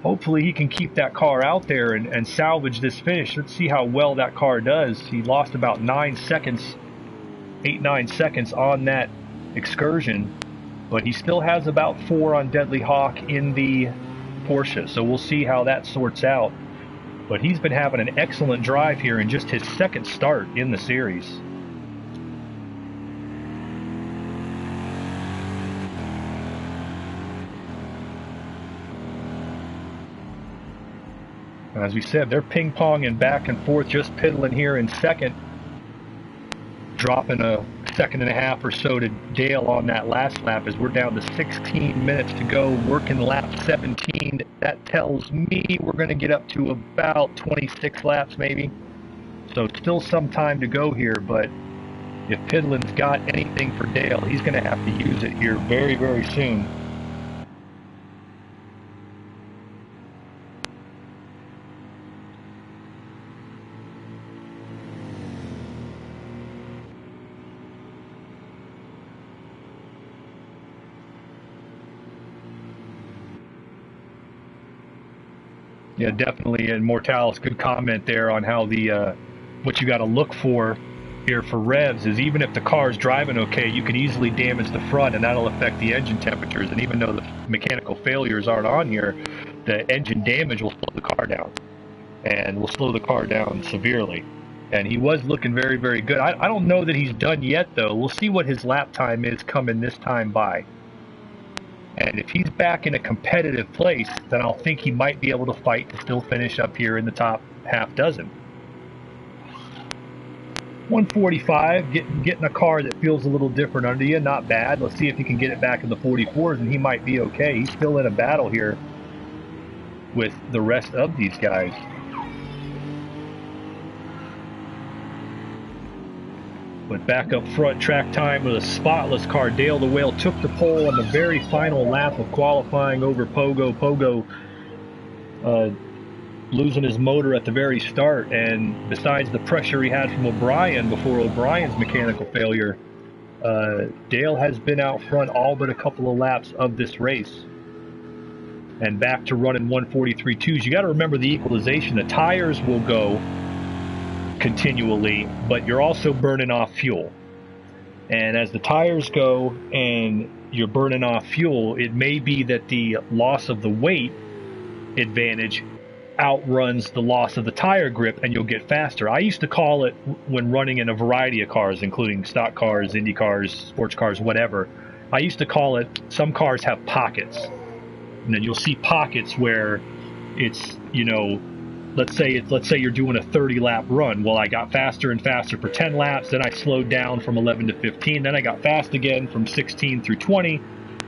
Hopefully he can keep that car out there and salvage this finish. Let's see how well that car does. He lost about 9 seconds, 8-9 seconds on that excursion, but he still has about 4 on Deadly Hawk in the Porsche. So we'll see how that sorts out. But he's been having an excellent drive here in just his second start in the series. As we said, they're ping-ponging back and forth. Just Pidlin here in second, dropping a second and a half or so to Dale on that last lap as we're down to 16 minutes to go, working lap 17. That tells me we're going to get up to about 26 laps maybe. So still some time to go here, but if Pidlin's got anything for Dale, he's going to have to use it here very, very soon. Yeah, definitely. And Mortalis, good comment there on how the what you got to look for here for revs is even if the car's driving okay, you can easily damage the front, and that'll affect the engine temperatures. And even though the mechanical failures aren't on here, the engine damage will slow the car down, and will slow the car down severely. And he was looking very, very good. I don't know that he's done yet, though. We'll see what his lap time is coming this time by. And if he's back in a competitive place, then I'll think he might be able to fight to still finish up here in the top half dozen. 145, getting a car that feels a little different under you, not bad. Let's see if he can get it back in the 44s, and he might be okay. He's still in a battle here with the rest of these guys. But back up front, track time with a spotless car. Dale the Whale took the pole on the very final lap of qualifying over Pogo. Pogo losing his motor at the very start, and besides the pressure he had from O'Brien before O'Brien's mechanical failure, Dale has been out front all but a couple of laps of this race. And back to running 143.2s. You got to remember the equalization. The tires will go continually, but you're also burning off fuel. And as the tires go and you're burning off fuel, it may be that the loss of the weight advantage outruns the loss of the tire grip, and you'll get faster. I used to call it, when running in a variety of cars, including stock cars, Indy cars, sports cars, whatever, I used to call it, some cars have pockets. And then you'll see pockets where it's, you know, let's say you're doing a 30 lap run. Well, I got faster and faster for 10 laps, then I slowed down from 11 to 15, then I got fast again from 16 through 20,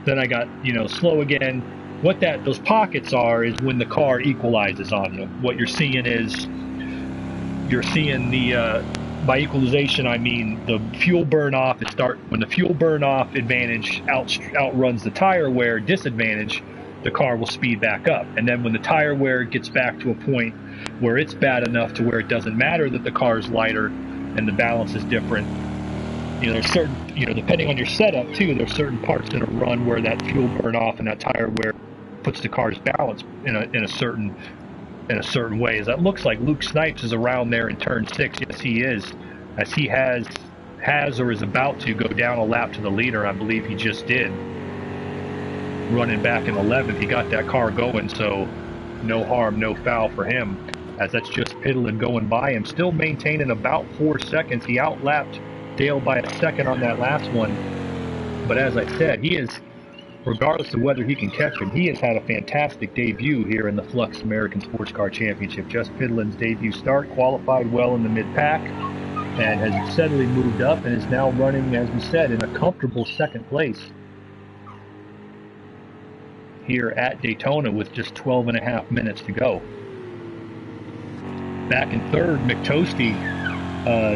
then I got, you know, slow again. What those pockets are is when the car equalizes on you. What you're seeing is, you're seeing the, by equalization I mean the fuel burn off. When the fuel burn off advantage outruns the tire wear disadvantage, the car will speed back up. And then when the tire wear gets back to a point where it's bad enough to where it doesn't matter that the car is lighter and the balance is different, you know, there's certain, you know, depending on your setup too, there's certain parts in a run where that fuel burn off and that tire wear puts the car's balance in a certain way. As that looks like Luke Snipes is around there in turn 6. Yes, he is, as he has or is about to go down a lap to the leader. I believe he just did, running back in 11th. He got that car going, so no harm, no foul for him, as that's just Piddlin going by him, still maintaining about 4 seconds. He outlapped Dale by a second on that last one, but as I said, he is, regardless of whether he can catch him, he has had a fantastic debut here in the Flux American Sports Car Championship. Just Piddlin's debut start, qualified well in the mid-pack, and has steadily moved up and is now running, as we said, in a comfortable second place here at Daytona with just 12.5 minutes to go. Back in third, McToasty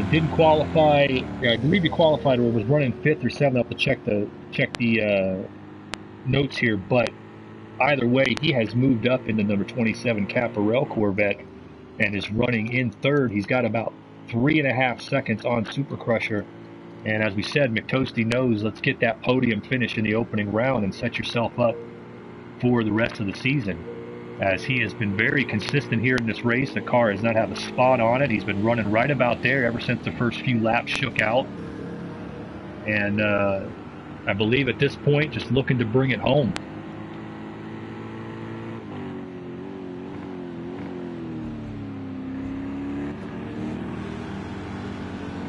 didn't qualify. I believe he qualified or was running 5th or 7th. I have to check the notes here, but either way, he has moved up into number 27 Caparel Corvette and is running in third. He's got about 3.5 seconds on Super Crusher, and as we said, McToasty knows, let's get that podium finish in the opening round and set yourself up for the rest of the season, as he has been very consistent here in this race. The car has not had a spot on it. He's been running right about there ever since the first few laps shook out, and I believe at this point just looking to bring it home.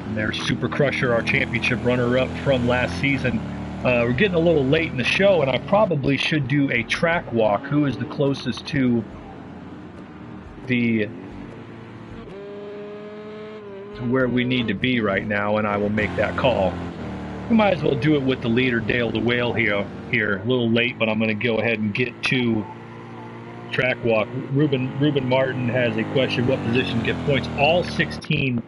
And there's Super Crusher, our championship runner-up from last season. We're getting a little late in the show, and I probably should do a track walk. Who is the closest to where we need to be right now, and I will make that call. We might as well do it with the leader, Dale the Whale, here. A little late, but I'm going to go ahead and get to track walk. Ruben Martin has a question: what positions get points? All 16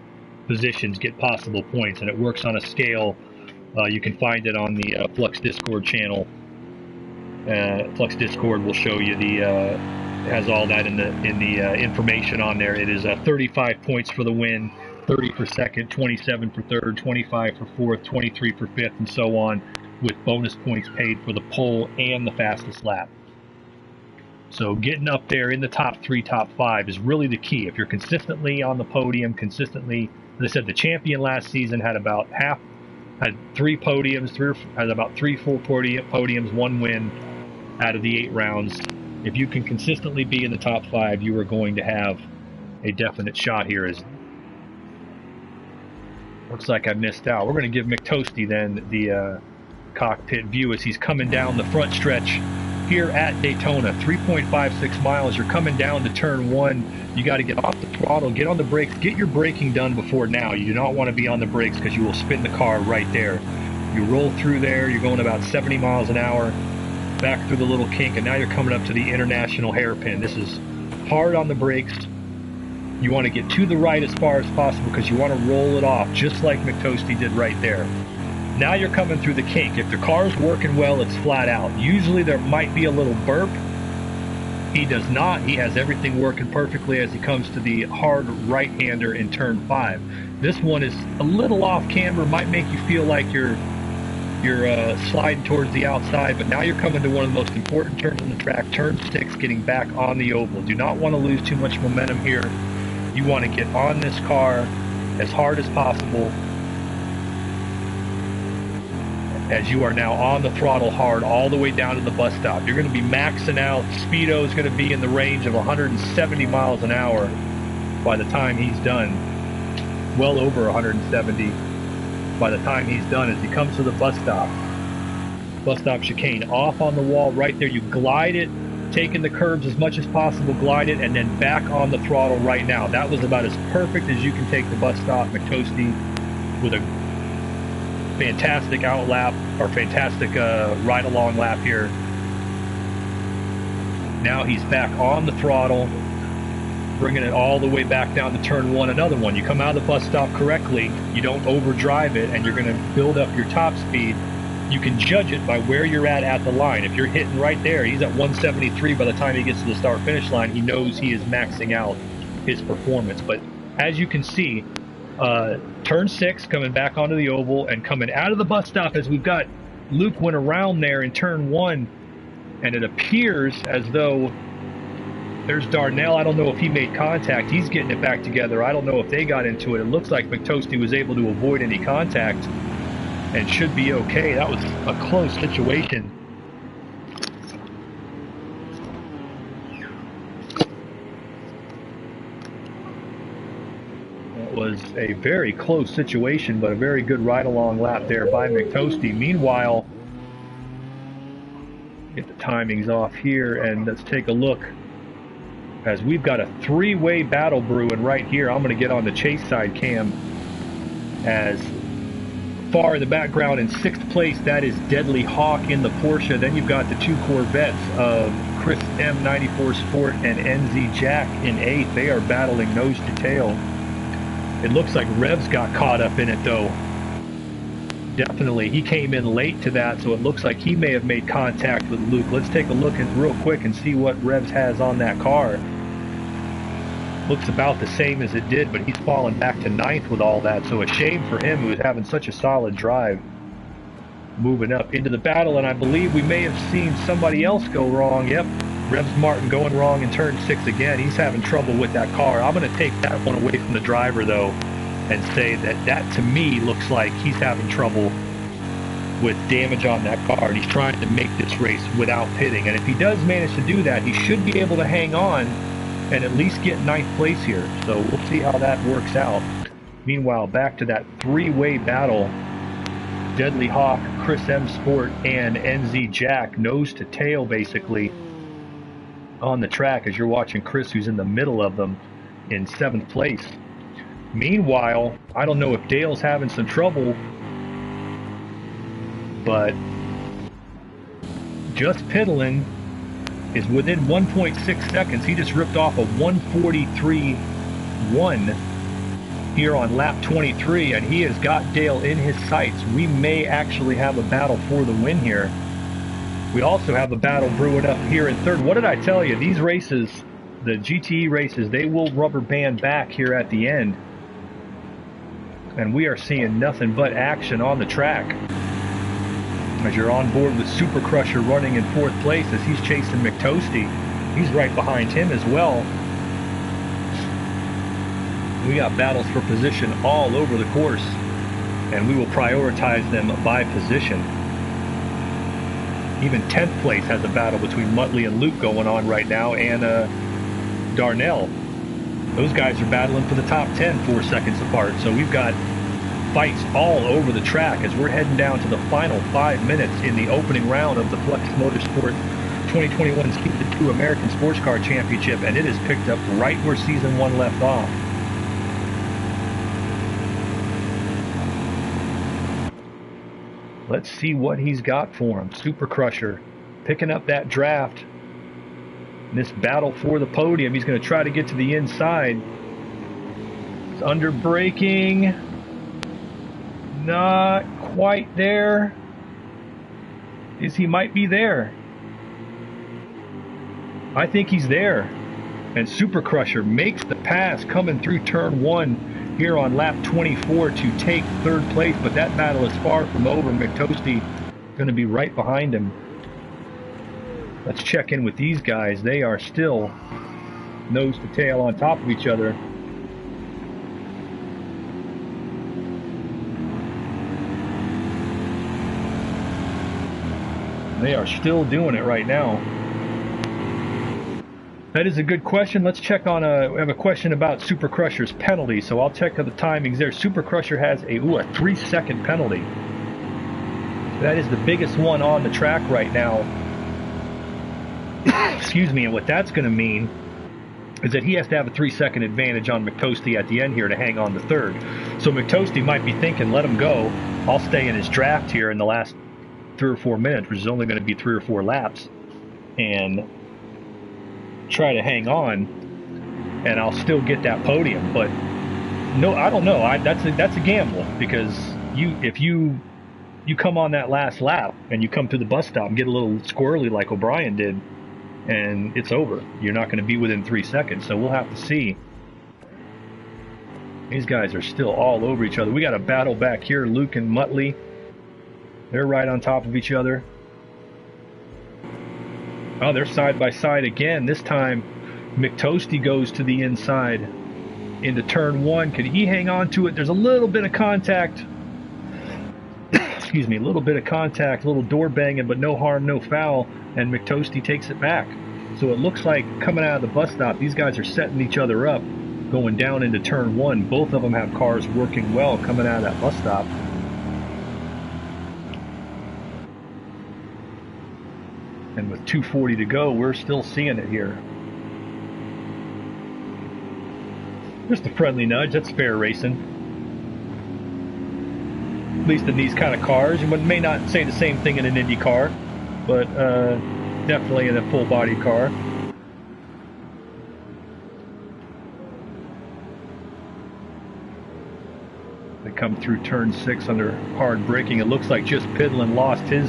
positions get possible points, and it works on a scale. You can find it on the Flux Discord channel. Flux Discord will show you has all that in the information on there. It is 35 points for the win, 30 for second, 27 for third, 25 for fourth, 23 for fifth, and so on, with bonus points paid for the pole and the fastest lap. So getting up there in the top 3, top 5 is really the key. If you're consistently on the podium, consistently, as I said, the champion last season had about had 3 podiums, had about 3 full podiums, 1 win out of the 8 rounds. If you can consistently be in the top 5, you are going to have a definite shot here. As Looks like I missed out. We're going to give McToasty then the cockpit view as he's coming down the front stretch here at Daytona. 3.56 miles. You're coming down to turn 1. You got to get off the throttle, get on the brakes, get your braking done before now. You do not want to be on the brakes because you will spin the car right there. You roll through there. You're going about 70 miles an hour back through the little kink, and now you're coming up to the international hairpin. This is hard on the brakes. You want to get to the right as far as possible because you want to roll it off just like McToasty did right there. Now you're coming through the kink. If the car's working well, it's flat out. Usually there might be a little burp. He does not. He has everything working perfectly as he comes to the hard right-hander in turn 5. This one is a little off camber, might make you feel like you're sliding towards the outside, but now you're coming to one of the most important turns on the track, turn 6, getting back on the oval. Do not want to lose too much momentum here. You want to get on this car as hard as possible as you are now on the throttle hard all the way down to the bus stop. You're going to be maxing out. Speedo is going to be in the range of 170 miles an hour by the time he's done. Well over 170 by the time he's done as he comes to the bus stop. Bus stop chicane off on the wall right there. You glide it, taking the curbs as much as possible, glide it, and then back on the throttle right now. That was about as perfect as you can take the bus stop. McToasty with a fantastic out lap, or fantastic ride along lap here. Now he's back on the throttle, bringing it all the way back down to turn 1. Another one. You come out of the bus stop correctly, you don't overdrive it, and you're going to build up your top speed. You can judge it by where you're at the line. If you're hitting right there, he's at 173 by the time he gets to the start-finish line. He knows he is maxing out his performance. But as you can see, turn 6 coming back onto the oval and coming out of the bus stop as we've got Luke went around there in turn 1, and it appears as though there's Darnell. I don't know if he made contact. He's getting it back together. I don't know if they got into it. It looks like McToasty was able to avoid any contact and should be okay. That was a close situation. That was a very close situation, but a very good ride-along lap there by McToasty. Meanwhile, get the timings off here, and let's take a look as we've got a 3-way battle brewing right here. I'm going to get on the chase side cam as far in the background in 6th place, that is Deadly Hawk in the Porsche. Then you've got the 2 Corvettes of Chris M 94 Sport and NZ Jack in 8th. They are battling nose to tail. It looks like Revs got caught up in it though. Definitely, he came in late to that, so it looks like he may have made contact with Luke. Let's take a look real quick and see what Revs has on that car. Looks about the same as it did, but he's fallen back to 9th with all that, so a shame for him who was having such a solid drive. Moving up into the battle, and I believe we may have seen somebody else go wrong. Yep, Revs Martin going wrong in turn 6 again. He's having trouble with that car. I'm going to take that one away from the driver though and say that to me looks like he's having trouble with damage on that car, and he's trying to make this race without pitting. And if he does manage to do that, he should be able to hang on and at least get 9th place here. So we'll see how that works out. Meanwhile, back to that 3-way battle. Deadly Hawk, Chris M Sport, and NZ Jack, nose to tail basically on the track as you're watching Chris, who's in the middle of them, in 7th place. Meanwhile, I don't know if Dale's having some trouble, but Just Piddling is within 1.6 seconds. He just ripped off a 1:43.1 here on lap 23, and he has got Dale in his sights. We may actually have a battle for the win here. We also have a battle brewing up here in 3rd. What did I tell you? These races, the GTE races, they will rubber band back here at the end. And we are seeing nothing but action on the track. As you're on board with Super Crusher running in 4th place as he's chasing McToasty. He's right behind him as well. We got battles for position all over the course, and we will prioritize them by position. Even 10th place has a battle between Muttley and Luke going on right now, and Darnell. Those guys are battling for the top 10, 4 seconds apart. So we've got fights all over the track as we're heading down to the final 5 minutes in the opening round of the Flux Motorsport 2021 Season 2 American Sports Car Championship, and it is picked up right where Season 1 left off. Let's see what he's got for him. Super Crusher picking up that draft. In this battle for the podium, he's going to try to get to the inside. He's under braking. Not quite there. He might be there. I think he's there. And Super Crusher makes the pass coming through turn 1 here on lap 24 to take third place, but that battle is far from over. McToasty going to be right behind him. Let's check in with these guys. They are still nose to tail on top of each other. They are still doing it right now. That is a good question. Let's check on we have a question about Super Crusher's penalty, so I'll check the timings there. Super Crusher has a 3-second penalty. That is the biggest one on the track right now. Excuse me, and what that's going to mean is that he has to have a 3-second advantage on McToasty at the end here to hang on to third. So McToasty might be thinking, let him go. I'll stay in his draft here in the last 3 or 4 minutes, which is only going to be 3 or 4 laps, and try to hang on, and I'll still get that podium. But no, I don't know. That's a gamble, because if you come on that last lap and you come to the bus stop and get a little squirrely like O'Brien did, and it's over. You're not going to be within 3 seconds, so we'll have to see. These guys are still all over each other. We got a battle back here, Luke and Muttley. They're right on top of each other. Oh, they're side by side again. This time, McToasty goes to the inside into turn 1. Can he hang on to it? There's a little bit of contact. Excuse me, a little bit of contact, a little door banging, but no harm, no foul, and McToasty takes it back. So it looks like coming out of the bus stop, these guys are setting each other up, going down into turn 1. Both of them have cars working well coming out of that bus stop. And with 2:40 to go, we're still seeing it here. Just a friendly nudge, that's fair racing. At least in these kind of cars. You may not say the same thing in an Indy car, but definitely in a full body car. They come through turn 6 under hard braking. It looks like just Pidlin lost his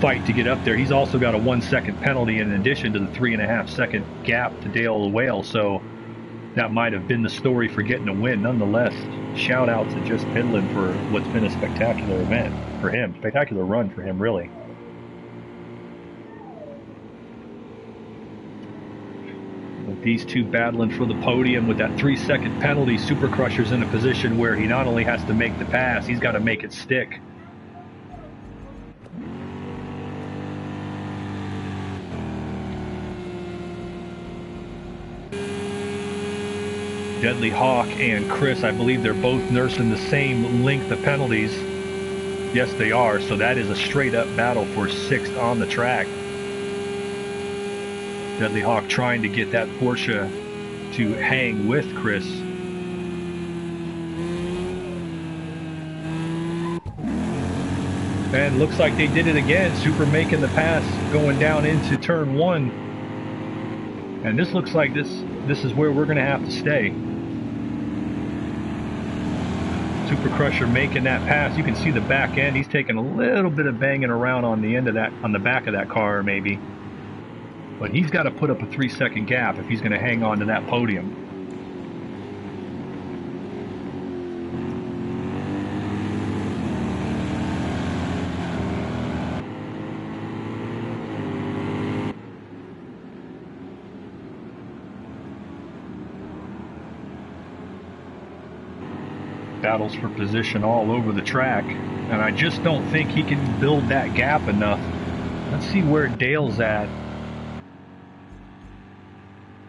fight to get up there. He's also got a 1-second penalty in addition to the 3.5-second gap to Dale the Whale, so that might have been the story for getting a win. Nonetheless, shout out to just Pidlin for what's been a spectacular event for him. Spectacular run for him, really. With these two battling for the podium with that 3-second penalty, Super Crusher's in a position where he not only has to make the pass, he's got to make it stick. Deadly Hawk and Chris, I believe they're both nursing the same length of penalties. Yes, they are. So that is a straight-up battle for 6th on the track. Deadly Hawk trying to get that Porsche to hang with Chris. And looks like they did it again. Super making the pass going down into turn 1. And this looks like this is where we're going to have to stay. Super Crusher making that pass. You can see the back end. He's taking a little bit of banging around on the end of that, on the back of that car maybe. But he's got to put up a 3-second gap if he's going to hang on to that podium. Battles for position all over the track, and I just don't think he can build that gap enough. Let's see where Dale's at.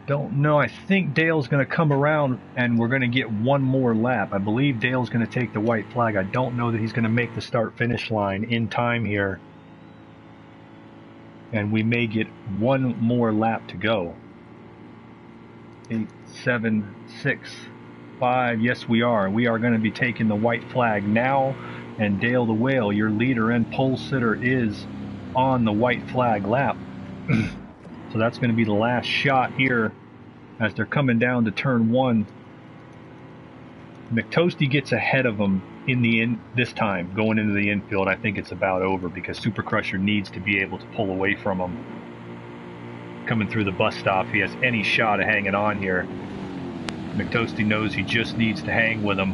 Don't know. I think Dale's going to come around and we're going to get one more lap. I believe Dale's going to take the white flag. I don't know that he's going to make the start-finish line in time here. And we may get one more lap to go. 8, 7, 6, 5. Yes, we are. We are going to be taking the white flag now. And Dale the Whale, your leader and pole sitter, is on the white flag lap. So that's going to be the last shot here as they're coming down to turn 1. McToasty gets ahead of him this time, going into the infield. I think it's about over because Super Crusher needs to be able to pull away from him. Coming through the bus stop, he has any shot of hanging on here. McToasty knows he just needs to hang with him.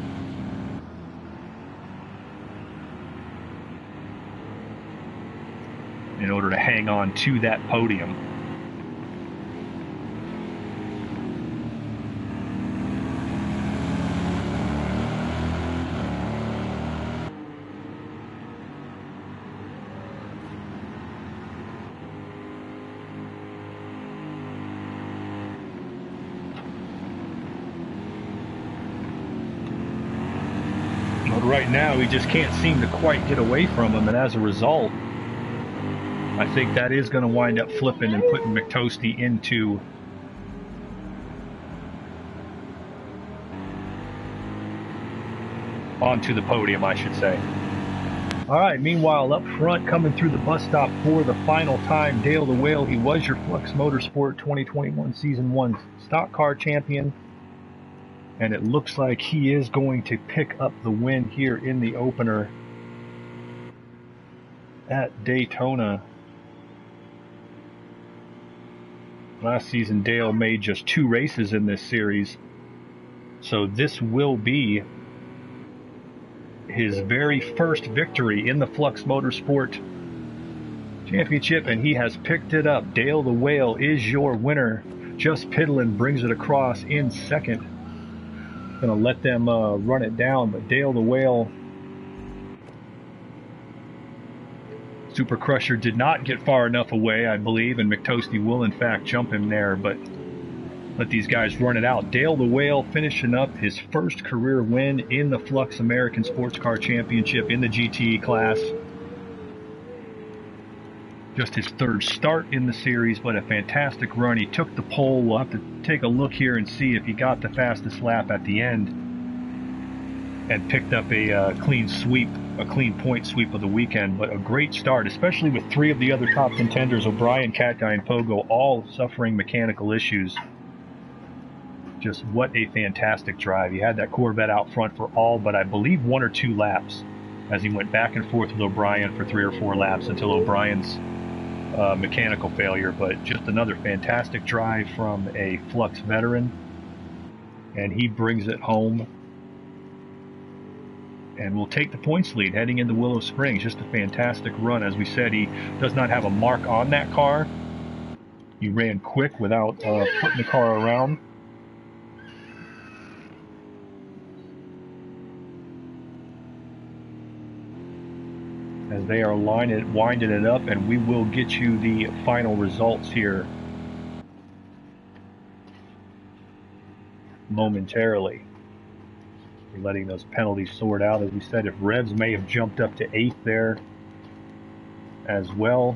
In order to hang on to that podium. But right now, he just can't seem to quite get away from him, and as a result, I think that is going to wind up flipping and putting McToasty onto the podium, I should say. All right, meanwhile, up front, coming through the bus stop for the final time, Dale the Whale. He was your Flux Motorsport 2021 Season 1 Stock Car Champion. And it looks like he is going to pick up the win here in the opener at Daytona. Last season, Dale made just 2 races in this series. So this will be his very first victory in the Flux Motorsport Championship, and he has picked it up. Dale the Whale is your winner. Just Piddlin brings it across in second. Gonna let them run it down, but Dale the Whale, Super Crusher did not get far enough away, I believe, and McToasty will in fact jump him there, but let these guys run it out. Dale the Whale finishing up his first career win in the Flux American Sports Car Championship in the GTE class. Just his 3rd start in the series, but a fantastic run. He took the pole. We'll have to take a look here and see if he got the fastest lap at the end and picked up a clean sweep, a clean point sweep of the weekend. But a great start, especially with 3 of the other top contenders, O'Brien, Catguy, and Pogo, all suffering mechanical issues. Just what a fantastic drive. He had that Corvette out front for all but I believe 1 or 2 laps as he went back and forth with O'Brien for 3 or 4 laps until O'Brien's mechanical failure. But just another fantastic drive from a Flux veteran, and he brings it home and will take the points lead heading into Willow Springs. Just a fantastic run. As we said, he does not have a mark on that car. He ran quick without putting the car around. As they are winding it up, and we will get you the final results here momentarily. We're letting those penalties sort out. As we said, if Revs may have jumped up to 8th there as well,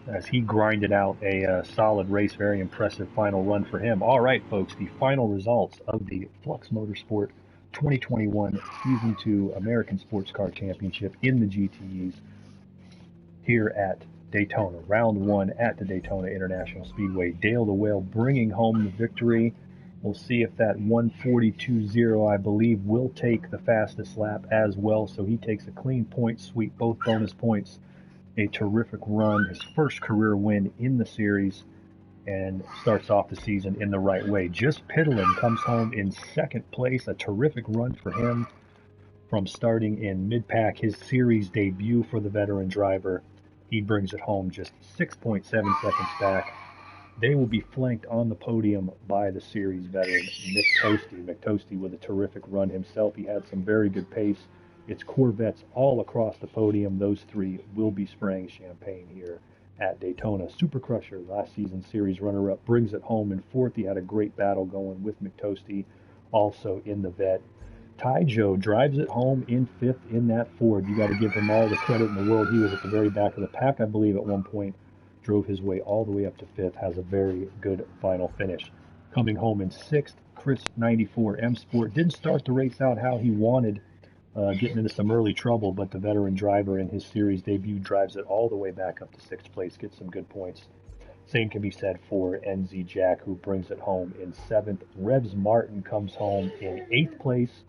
as he grinded out a solid race. Very impressive final run for him. All right, folks, the final results of the Flux Motorsport 2021 Season 2 American Sports Car Championship in the GTEs here at Daytona. Round 1 at the Daytona International Speedway. Dale the Whale bringing home the victory. We'll see if that 1:42.0, I believe, will take the fastest lap as well. So he takes a clean point sweep, both bonus points. A terrific run, his first career win in the series, and starts off the season in the right way. Just Piddlin comes home in 2nd place. A terrific run for him from starting in mid-pack, his series debut for the veteran driver. He brings it home just 6.7 seconds back. They will be flanked on the podium by the series veteran, McToasty. McToasty with a terrific run himself. He had some very good pace. It's Corvettes all across the podium. Those 3 will be spraying champagne here at Daytona. Super Crusher, last season's series runner-up, brings it home in fourth. He had a great battle going with McToasty, also in the vet. Ty Joe drives it home in fifth in that Ford. You got to give him all the credit in the world. He was at the very back of the pack, I believe, at one point. Drove his way all the way up to fifth. Has a very good final finish. Coming home in sixth, Chris 94 M Sport. Didn't start the race out how he wanted, getting into some early trouble, but the veteran driver in his series debut drives it all the way back up to sixth place, gets some good points. Same can be said for NZ Jack, who brings it home in seventh. Revs Martin comes home in eighth place.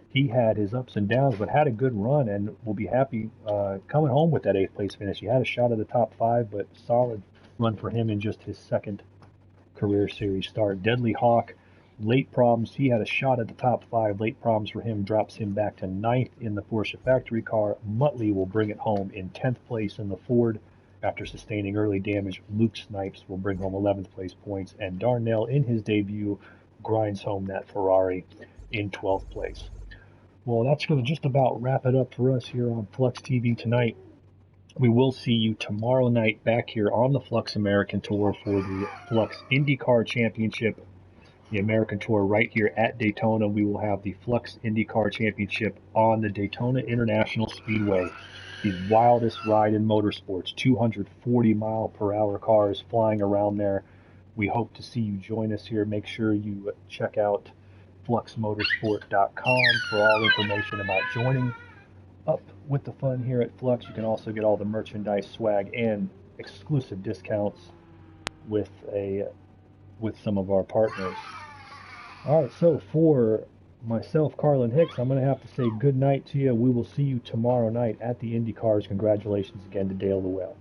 He had his ups and downs, but had a good run and will be happy coming home with that eighth place finish. He had a shot at the top five, but solid run for him in just his second career series start. Deadly Hawk, late problems. He had a shot at the top five. Late problems for him drops him back to ninth in the Porsche factory car. Muttley will bring it home in 10th place in the Ford after sustaining early damage. Luke Snipes will bring home 11th place points, and Darnell in his debut grinds home that Ferrari in 12th place. Well, that's going to just about wrap it up for us here on Flux TV tonight. We will see you tomorrow night back here on the Flux American Tour for the Flux IndyCar Championship, the American Tour right here at Daytona. We will have the Flux IndyCar Championship on the Daytona International Speedway, the wildest ride in motorsports, 240-mile-per-hour cars flying around there. We hope to see you join us here. Make sure you check out fluxmotorsport.com for all information about joining up with the fun here at Flux. You can also get all the merchandise, swag, and exclusive discounts with some of our partners. All right, so for myself, Carlin Hicks, I'm going to have to say good night to you. We will see you tomorrow night at the IndyCars. Congratulations again to Dale Llewellyn.